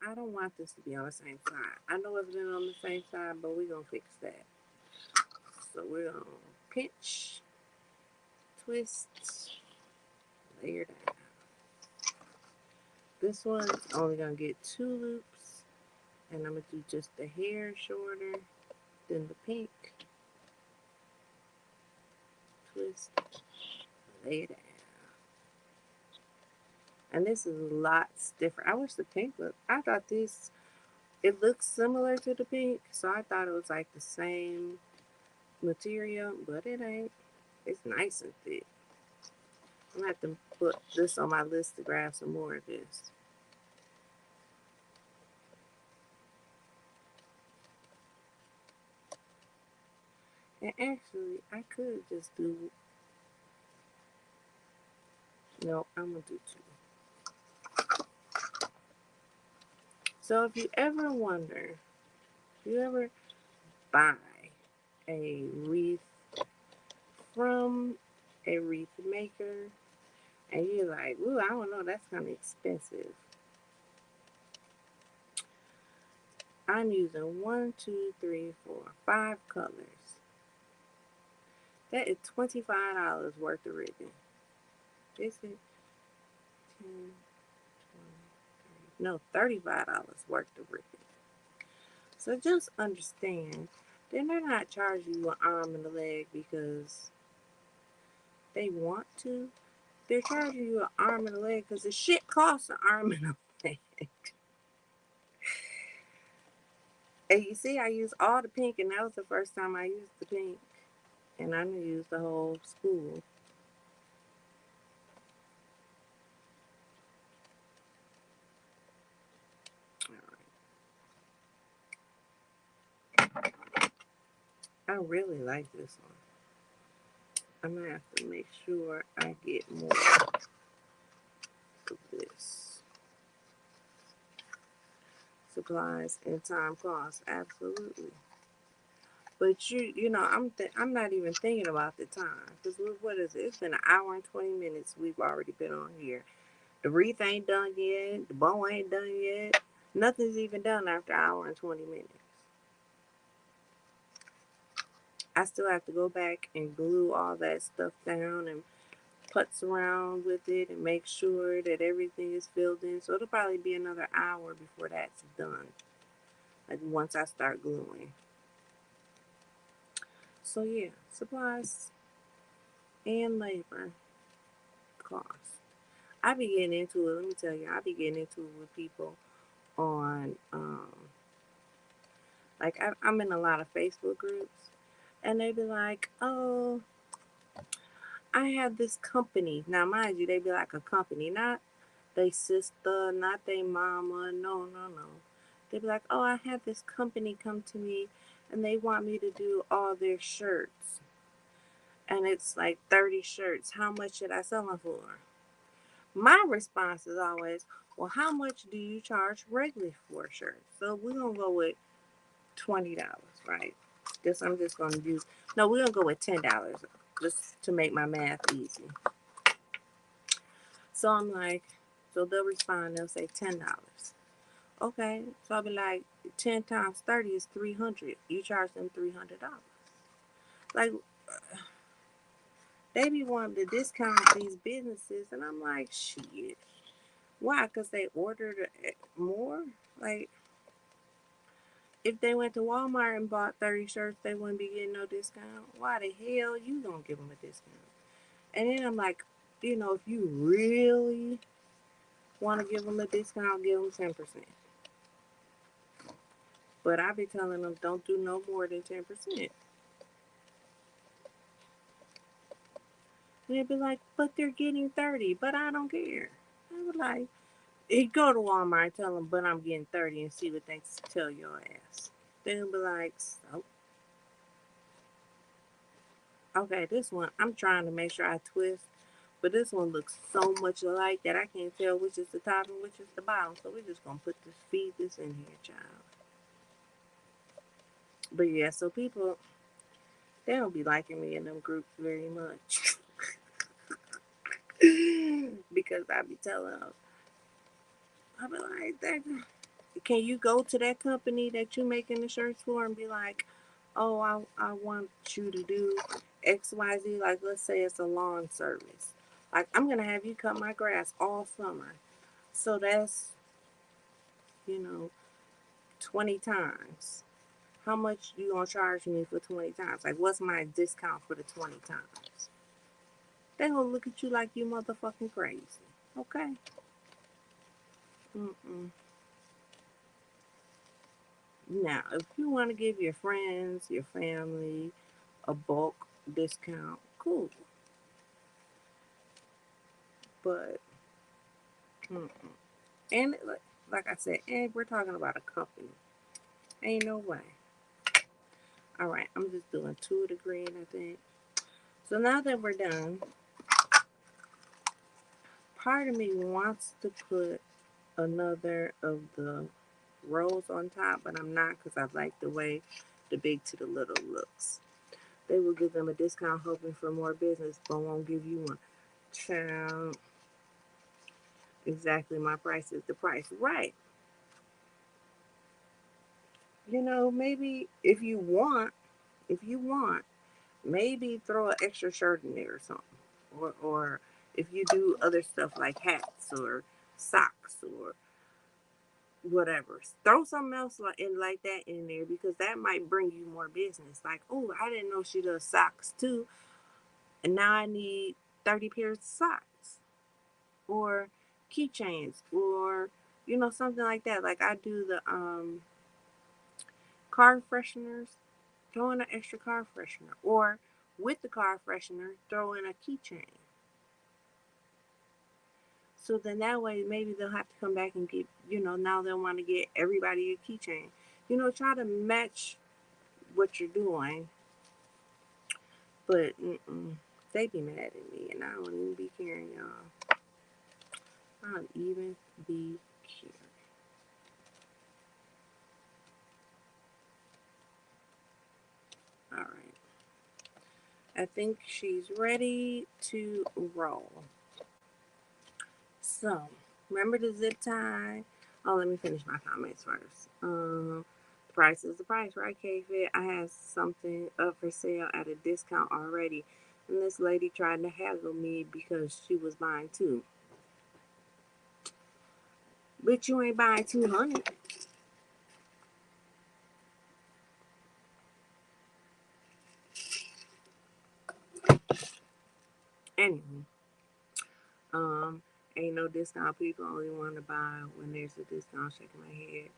I don't want this to be on the same side. I know it's been on the same side, but we're going to fix that. So we're going to pinch, twist, layer down. This one's only going to get 2 loops. And I'm going to do just the hair shorter than the pink. Twist, lay down. And this is lots different. I wish the pink looked, I thought this, it looks similar to the pink. So I thought it was like the same material, but it ain't. It's nice and thick. I'm going to have to put this on my list to grab some more of this. And actually, I could just do, no, I'm going to do 2. So if you ever wonder, if you ever buy a wreath from a wreath maker, and you're like, ooh, I don't know, that's kind of expensive. I'm using 5 colors. That is $25 worth of ribbon. Is it 10, 20, 30? No, $35 worth of ribbon. So just understand, then they're not charging you an arm and a leg because they want to. They're charging you an arm and a leg because the shit costs an arm and a leg. And you see, I used all the pink, and that was the first time I used the pink. And I'm going to use the whole spool. I really like this one. I'm going to have to make sure I get more of this. Supplies and time costs, absolutely. But I'm not even thinking about the time. Because what is it? It's been an hour and 20 minutes we've already been on here. The wreath ain't done yet. The bow ain't done yet. Nothing's even done after an hour and 20 minutes. I still have to go back and glue all that stuff down and putz around with it and make sure that everything is filled in. So it'll probably be another hour before that's done. Like once I start gluing. So yeah, supplies and labor costs. I be getting into it. Let me tell you, I be getting into it with people on like I'm in a lot of Facebook groups, and they be like, "Oh, I have this company." Now, mind you, they be like a company, not they sister, not they mama. No, no, no. They be like, "Oh, I have this company come to me, and they want me to do all their shirts, and it's like 30 shirts. How much should I sell them for?" My response is always, "Well, how much do you charge regularly for a shirt?" So we're gonna go with $20, right? Guess I'm just gonna use. No, we're gonna go with $10, just to make my math easy. So I'm like, so they'll respond. They'll say $10. Okay, so I'll be like, 10 times 30 is 300. You charge them $300. Like, they be wanting to discount these businesses, and I'm like, shit. Why? Because they ordered more? Like, if they went to Walmart and bought 30 shirts, they wouldn't be getting no discount. Why the hell you gonna give them a discount? And then I'm like, if you really want to give them a discount, give them 10%. But I be telling them, don't do no more than 10%. And they'd be like, but they're getting 30, but I don't care. I was like, you go to Walmart and tell them, but I'm getting 30 and see what they tell your ass. They'll be like, so okay, this one, I'm trying to make sure I twist, but this one looks so much alike that I can't tell which is the top and which is the bottom. So we're just going to feed this in here, child. But yeah, so people, they don't be liking me in them groups very much. Because I be telling them, I be like, can you go to that company that you making the shirts for and be like, oh, I want you to do XYZ, like let's say it's a lawn service. Like I'm gonna have you cut my grass all summer. So that's, you know, 20 times. How much you gonna charge me for 20 times? Like what's my discount for the 20 times? They gonna look at you like you motherfucking crazy. Okay? Mm-mm. Now, if you want to give your friends, your family a bulk discount, cool. But, mm-mm. And like I said, and we're talking about a company. Ain't no way. All right, I'm just doing 2 of the green, I think. So now that we're done, part of me wants to put another of the rows on top, but I'm not because I like the way the big to the little looks. They will give them a discount hoping for more business, but won't give you one. Child, exactly, my price is the price. Right. Maybe if you want, maybe throw an extra shirt in there or something. Or if you do other stuff like hats or socks or whatever, throw something else like that in there, because that might bring you more business. Like, oh, I didn't know she does socks too, and now I need 30 pairs of socks or keychains or something like that. Like I do the car fresheners, throw in an extra car freshener, or with the car freshener, throw in a keychain. So then that way, maybe they'll have to come back and get, now they'll want to get everybody a keychain. Try to match what you're doing, but they be mad at me, and I don't even be caring, y'all. I don't even be caring. All right. I think she's ready to roll. So, remember the zip tie? Oh, let me finish my comments first. The price is the price, right, K-Fit? I had something up for sale at a discount already, and this lady tried to haggle me because she was buying two. But you ain't buying 200. Anyway, um, ain't no discount. People only want to buy when there's a discount. Shaking my head.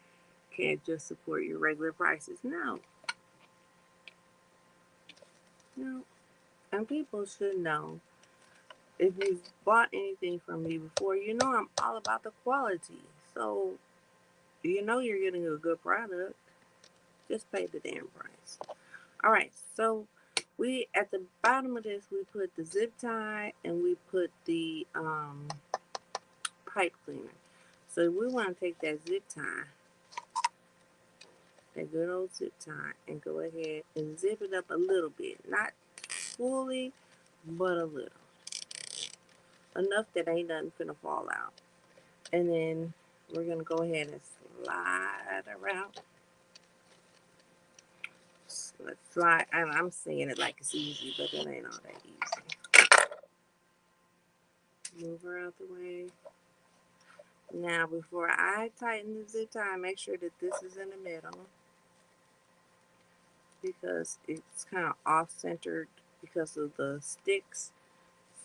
Can't just support your regular prices. No, no. And people should know, if you've bought anything from me before, I'm all about the quality. So you're getting a good product. Just pay the damn price. All right. So we at the bottom of this, we put the zip tie and we put the pipe cleaner. So we want to take that zip tie, that good old zip tie, and go ahead and zip it up a little bit. Not fully, but a little. Enough that ain't nothing finna fall out. And then we're going to go ahead and slide around. Let's slide. I'm saying it like it's easy, but it ain't all that easy. Move her out the way. Now, before I tighten the zip tie, make sure that this is in the middle, because it's kind of off-centered because of the sticks.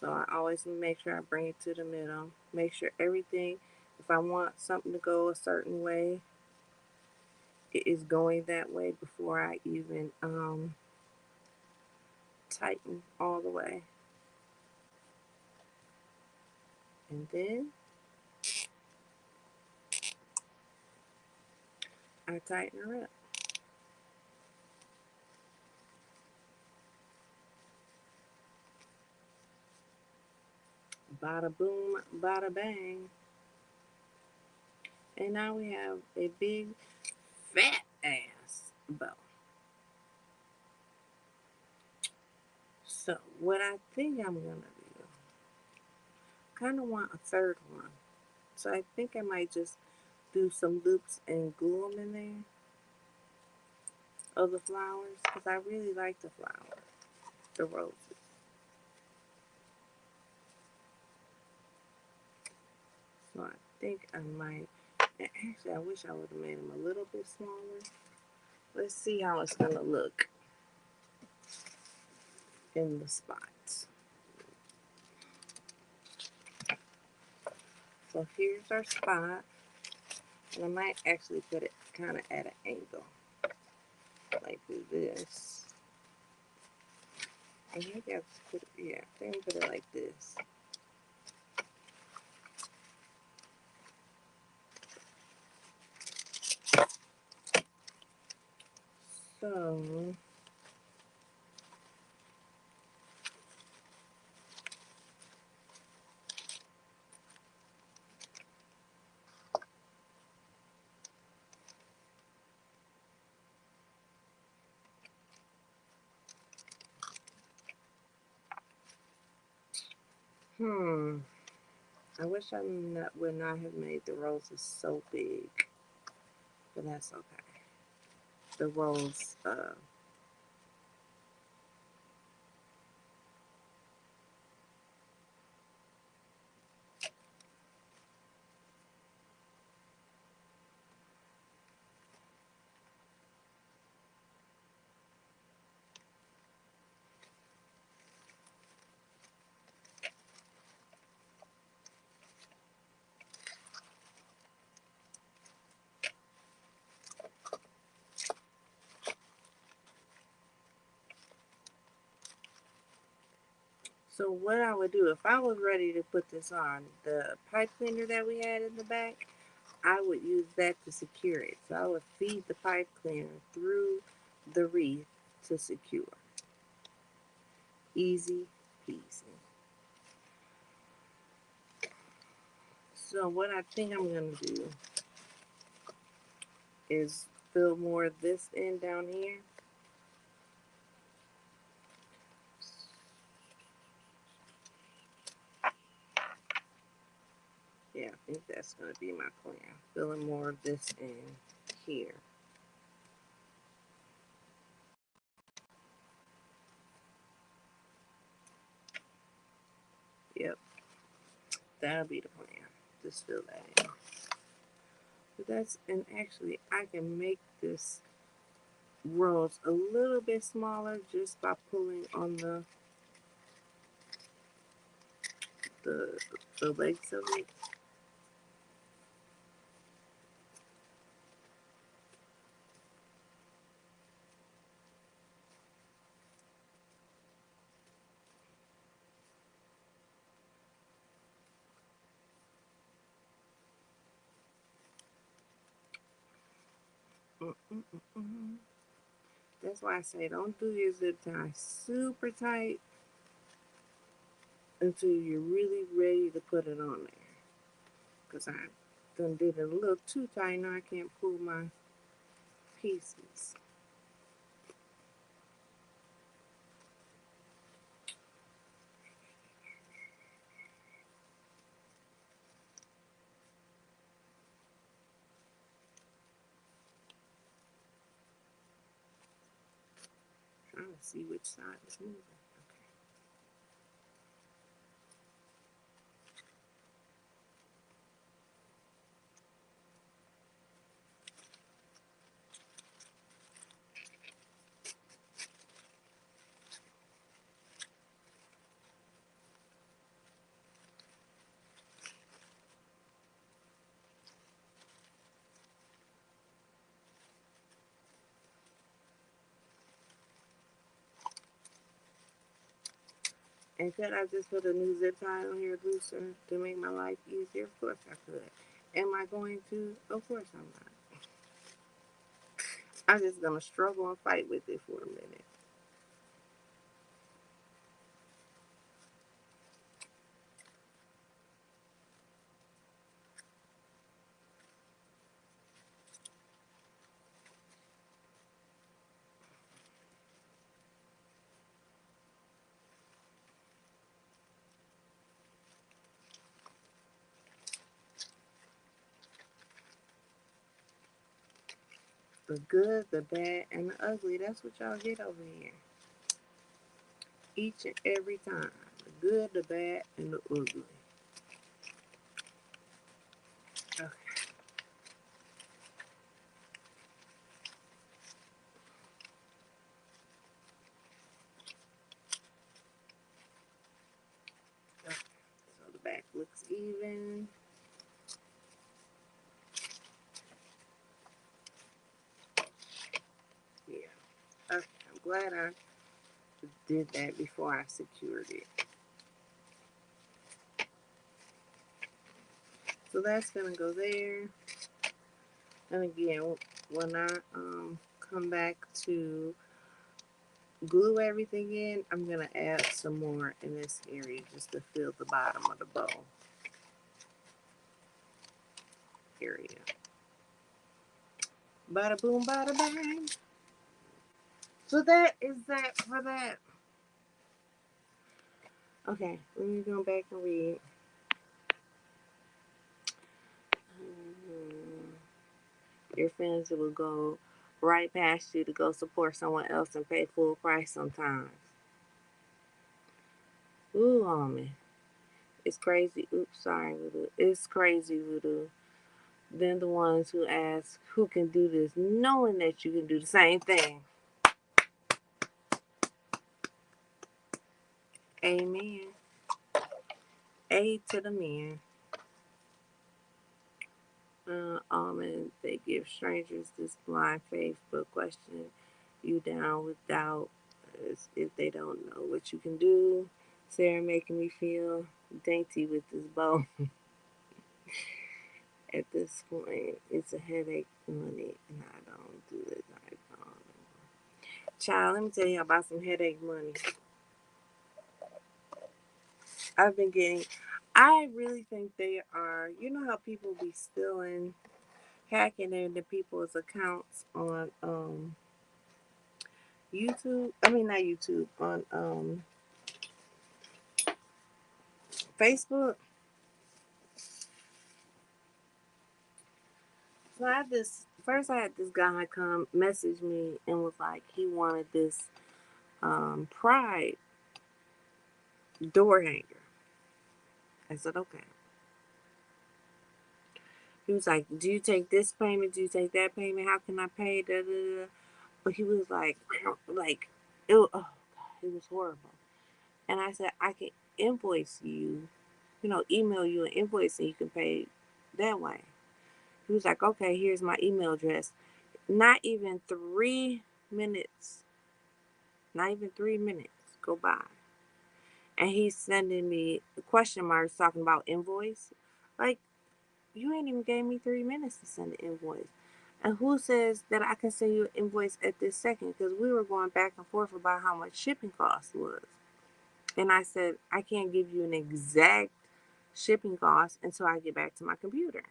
So I always make sure I bring it to the middle. Make sure everything, if I want something to go a certain way, it is going that way before I even tighten all the way. And then I tighten her up. Bada boom, bada bang. And now we have a big fat ass bow. So what I think I'm gonna do, kind of want a third one. So I think I might just do some loops and glue them in there of the flowers, because I really like the flowers, the roses. So I think I might. And actually, I wish I would have made them a little bit smaller. Let's see how it's gonna look in the spots. So here's our spot, and I might actually put it kind of at an angle, like this. And maybe I'll just put it, yeah, I think put it like this. So Hmm. I wish would not have made the roses so big, but that's okay. The rose, so what I would do if I was ready to put this on, the pipe cleaner that we had in the back, I would use that to secure it. So I would feed the pipe cleaner through the wreath to secure. Easy peasy. So what I think I'm going to do is fill more of this in down here. Yeah, I think that's going to be my plan. Filling more of this in here. Yep, that'll be the plan. Just fill that in. But that's, and actually I can make this rose a little bit smaller just by pulling on the, the legs of it. Mm-mm-mm-mm. That's why I say don't do your zip tie super tight until you're really ready to put it on there. Because I done did it a little too tight. Now I can't pull my pieces. Trying to see which side is moving. And could I just put a new zip tie on here looser to make my life easier? Of course I could. Am I going to? Of course I'm not. I'm just going to struggle and fight with it for a minute. The good, the bad, and the ugly. That's what y'all get over here. Each and every time. The good, the bad, and the ugly. Okay. Okay. So the back looks even. Yeah. Okay. I'm glad I did that before I secured it. So that's gonna go there. And again, when I come back to glue everything in, I'm gonna add some more in this area just to fill the bottom of the bow area. Bada boom, bada bang. So that is that for that. Okay, let me go back and read. Hmm. Your friends will go right past you to go support someone else and pay full price sometimes. Ooh, homie. It's crazy. Oops, sorry, Voodoo. It's crazy, Voodoo. Then the ones who ask who can do this, knowing that you can do the same thing. Amen. A to the men. And they give strangers this blind faith, but question you down with doubt as if they don't know what you can do. Sarah making me feel dainty with this bow. At this point, it's a headache money, and I don't do it. Child, let me tell you about some headache money. I've been getting. I really think they are. You know how people be stealing, hacking into people's accounts on YouTube. I mean, not YouTube, on Facebook. So I had this. First, I had this guy come message me and was like, he wanted this Pride door hanger. I said, okay. He was like, do you take this payment? Do you take that payment? How can I pay? Da, da, da. But he was like, it, oh God, it was horrible. And I said, I can invoice you, email you an invoice and you can pay that way. He was like, okay, here's my email address. Not even 3 minutes, not even 3 minutes go by. And he's sending me question marks talking about invoice. Like, you ain't even gave me 3 minutes to send an invoice. And who says that I can send you an invoice at this second? Because we were going back and forth about how much shipping cost was. And I said, I can't give you an exact shipping cost until I get back to my computer.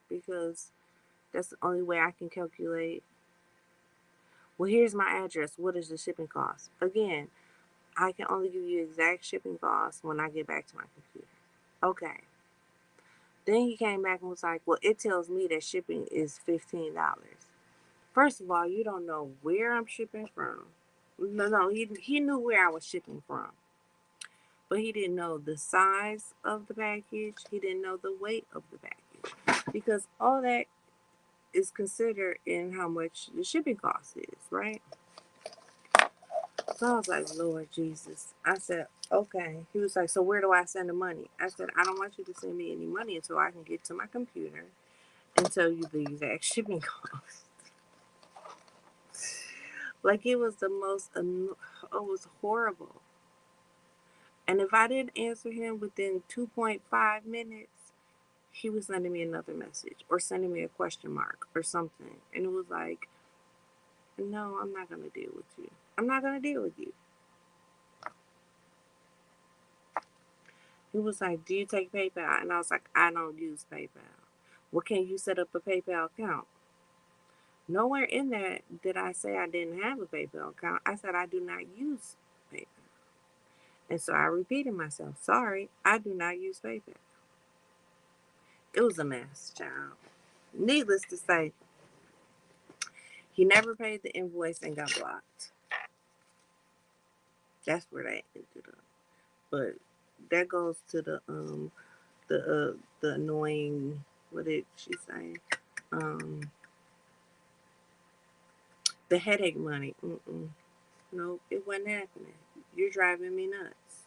Because that's the only way I can calculate. Well, here's my address. What is the shipping cost? Again, I can only give you exact shipping costs when I get back to my computer. Okay. Then he came back and was like, well, it tells me that shipping is $15. First of all, you don't know where I'm shipping from. No, he knew where I was shipping from. But he didn't know the size of the package. He didn't know the weight of the package. Because all that is considered in how much the shipping cost is, right? So I was like, Lord Jesus. I said, okay. He was like, so where do I send the money? I said, I don't want you to send me any money until I can get to my computer and tell you the exact shipping cost. Like it was the most, it was horrible. And if I didn't answer him within 2.5 minutes, he was sending me another message or sending me a question mark or something. And it was like, no, I'm not going to deal with you. I'm not going to deal with you. He was like, do you take PayPal? And I was like, I don't use PayPal. Well, can you set up a PayPal account? Nowhere in there did I say I didn't have a PayPal account. I said I do not use PayPal. And so I repeated myself, sorry, I do not use PayPal. It was a mess, child. Needless to say, he never paid the invoice and got blocked. That's where that ended up. But that goes to the annoying, what did she say? Um the headache money. Nope, it wasn't happening. You're driving me nuts.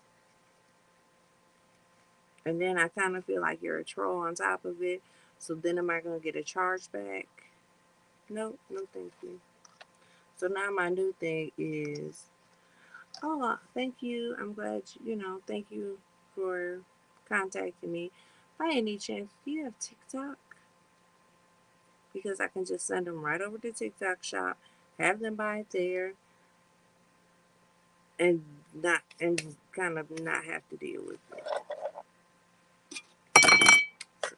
And then I kind of feel like you're a troll on top of it. So then am I gonna get a charge back? Nope, no thank you. So now my new thing is, oh, thank you. I'm glad thank you for contacting me. By any chance, do you have TikTok? Because I can just send them right over to TikTok shop, have them buy it there, and kind of not have to deal with it. So,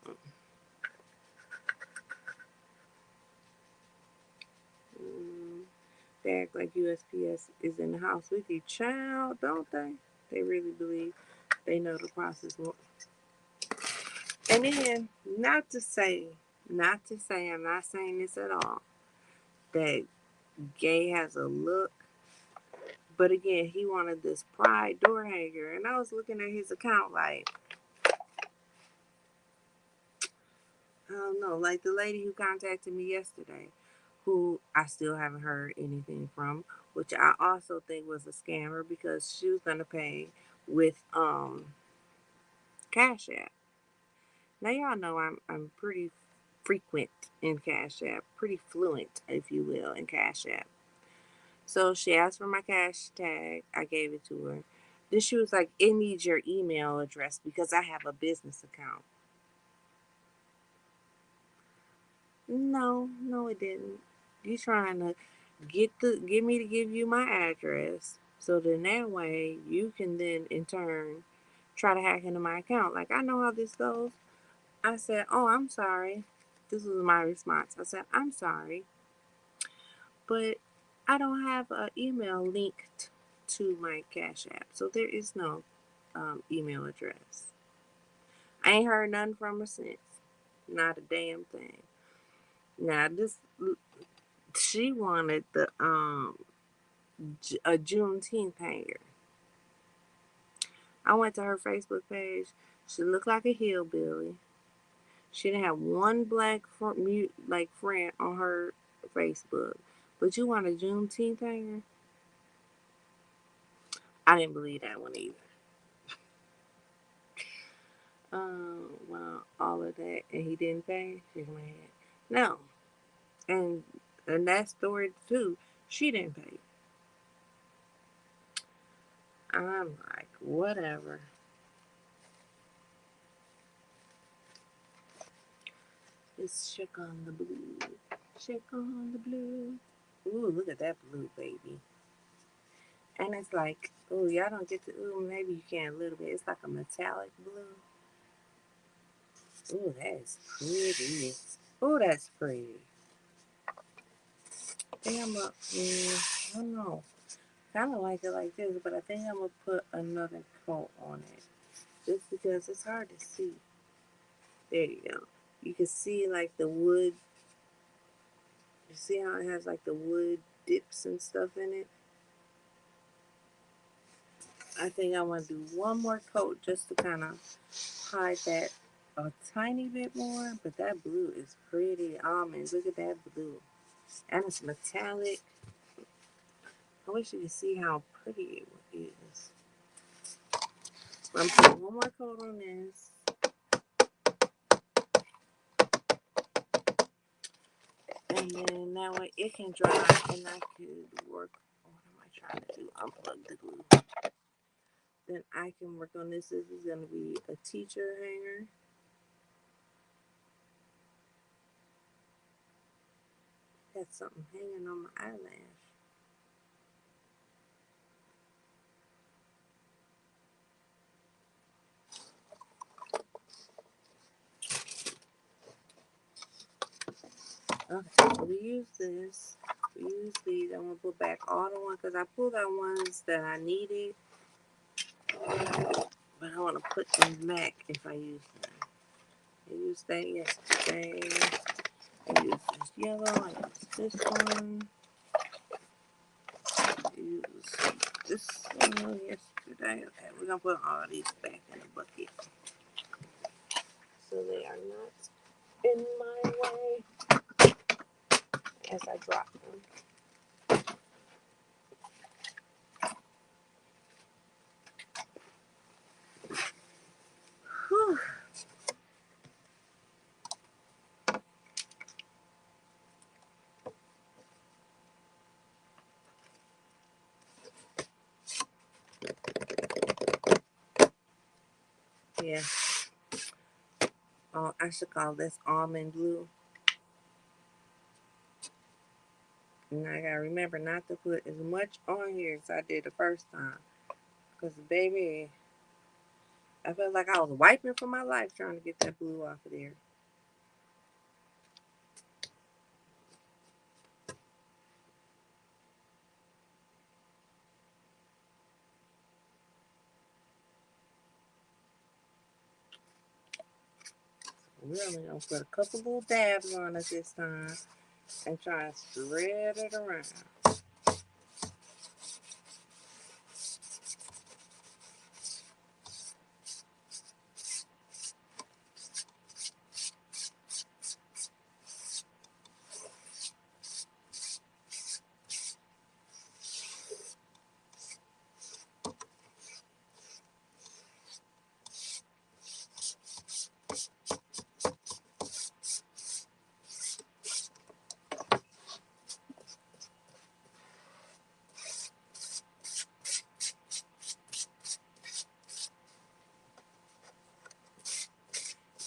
they act like USPS is in the house with you, child, don't they? They really believe they know the process more. And then, I'm not saying this at all, that Gay has a look. But again, he wanted this pride door hanger. And I was looking at his account like, I don't know, like the lady who contacted me yesterday, who I still haven't heard anything from, which I also think was a scammer because she was gonna pay with Cash App. Now y'all know I'm pretty frequent in Cash App, pretty fluent, if you will, in Cash App. So she asked for my cash tag. I gave it to her. Then she was like, "It needs your email address because I have a business account." No, no, it didn't. You trying to get me to give you my address so then that way you can then in turn try to hack into my account. Like I know how this goes. I said, "Oh, I'm sorry." This was my response. I said, "I'm sorry, but I don't have an email linked to my Cash App, so there is no email address." I ain't heard nothing from her since. Not a damn thing. Now this, she wanted the a Juneteenth hanger. I went to her Facebook page. She looked like a hillbilly. She didn't have one black friend on her Facebook. But you want a Juneteenth hanger? I didn't believe that one either. Well, all of that, and he didn't pay. She's mad. No, and that story too. She didn't pay. I'm like, whatever. Let's check on the blue. Check on the blue. Ooh, look at that blue, baby. And it's like, ooh, y'all don't get to, ooh, maybe you can a little bit. It's like a metallic blue. Ooh, that is pretty. Ooh, that's pretty. I think I'm up, I don't know. Kind of like it like this, but I think I'm going to put another coat on it. Just because it's hard to see. There you go. You can see like the wood. You see how it has like the wood dips and stuff in it? I think I want to do one more coat just to kind of hide that a tiny bit more. But that blue is pretty almond. Look at that blue. And it's metallic. I wish you could see how pretty it is. But I'm putting one more coat on this. And then that way it can dry and I could work. What am I trying to do? Unplug the glue. Then I can work on this. This is going to be a teacher hanger. Got something hanging on my eyelash. Okay, so we use this. We use these. I'm going to put back all the ones because I pulled out ones that I needed. But I want to put them back if I use them. I used that yesterday. I used this yellow. I used this one. I used this one yesterday. Okay, we're going to put all of these back in the bucket so they are not in my way as I drop them. Whew. Yeah. Oh, I should call this almond blue. And I gotta remember not to put as much on here as I did the first time. Because, baby, I felt like I was wiping for my life trying to get that blue off of there. We're only gonna put a couple little dabs on it this time and try and spread it around.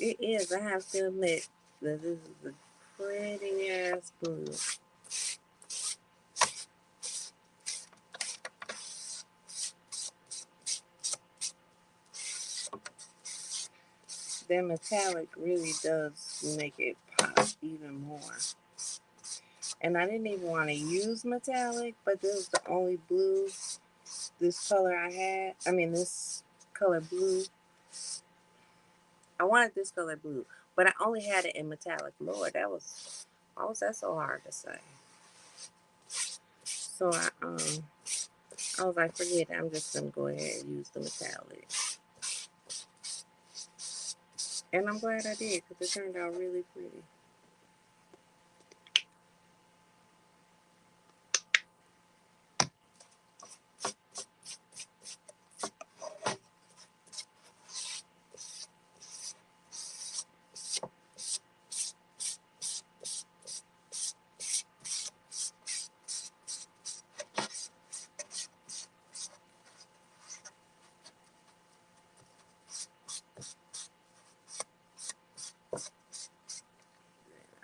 It is, I have to admit that this is a pretty ass blue. That metallic really does make it pop even more. And I didn't even want to use metallic, but this is the only blue, this color I had. I mean, this color blue. I wanted this color blue, but I only had it in metallic. Lord, why was that so hard to say? So I was like, forget it. I'm just gonna go ahead and use the metallic. And I'm glad I did because it turned out really pretty.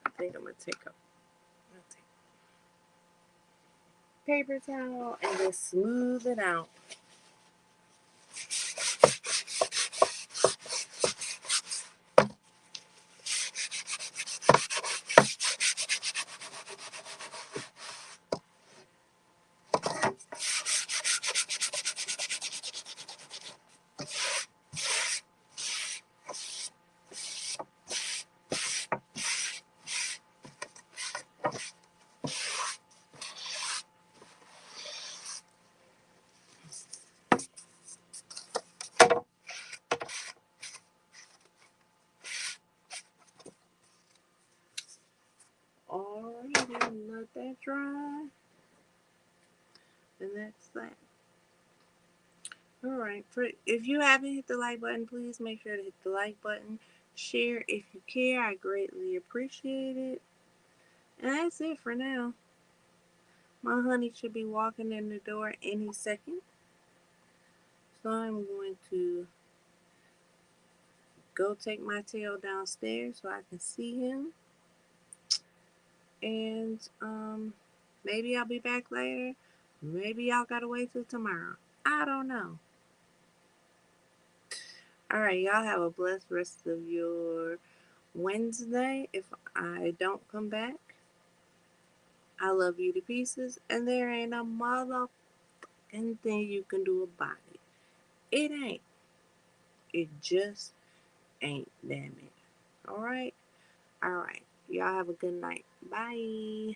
I think I'm gonna take a paper towel and just smooth it out. Alright, let that dry. And that's that. Alright, if you haven't hit the like button, please make sure to hit the like button. Share if you care. I greatly appreciate it. And that's it for now. My honey should be walking in the door any second. So I'm going to go take my tail downstairs so I can see him. And maybe I'll be back later. Maybe y'all gotta wait till tomorrow. I don't know. Alright, y'all have a blessed rest of your Wednesday. If I don't come back, I love you to pieces, and there ain't a motherfucking thing you can do about it. It ain't. It just ain't, damn it. Alright? Alright. Y'all have a good night. Bye.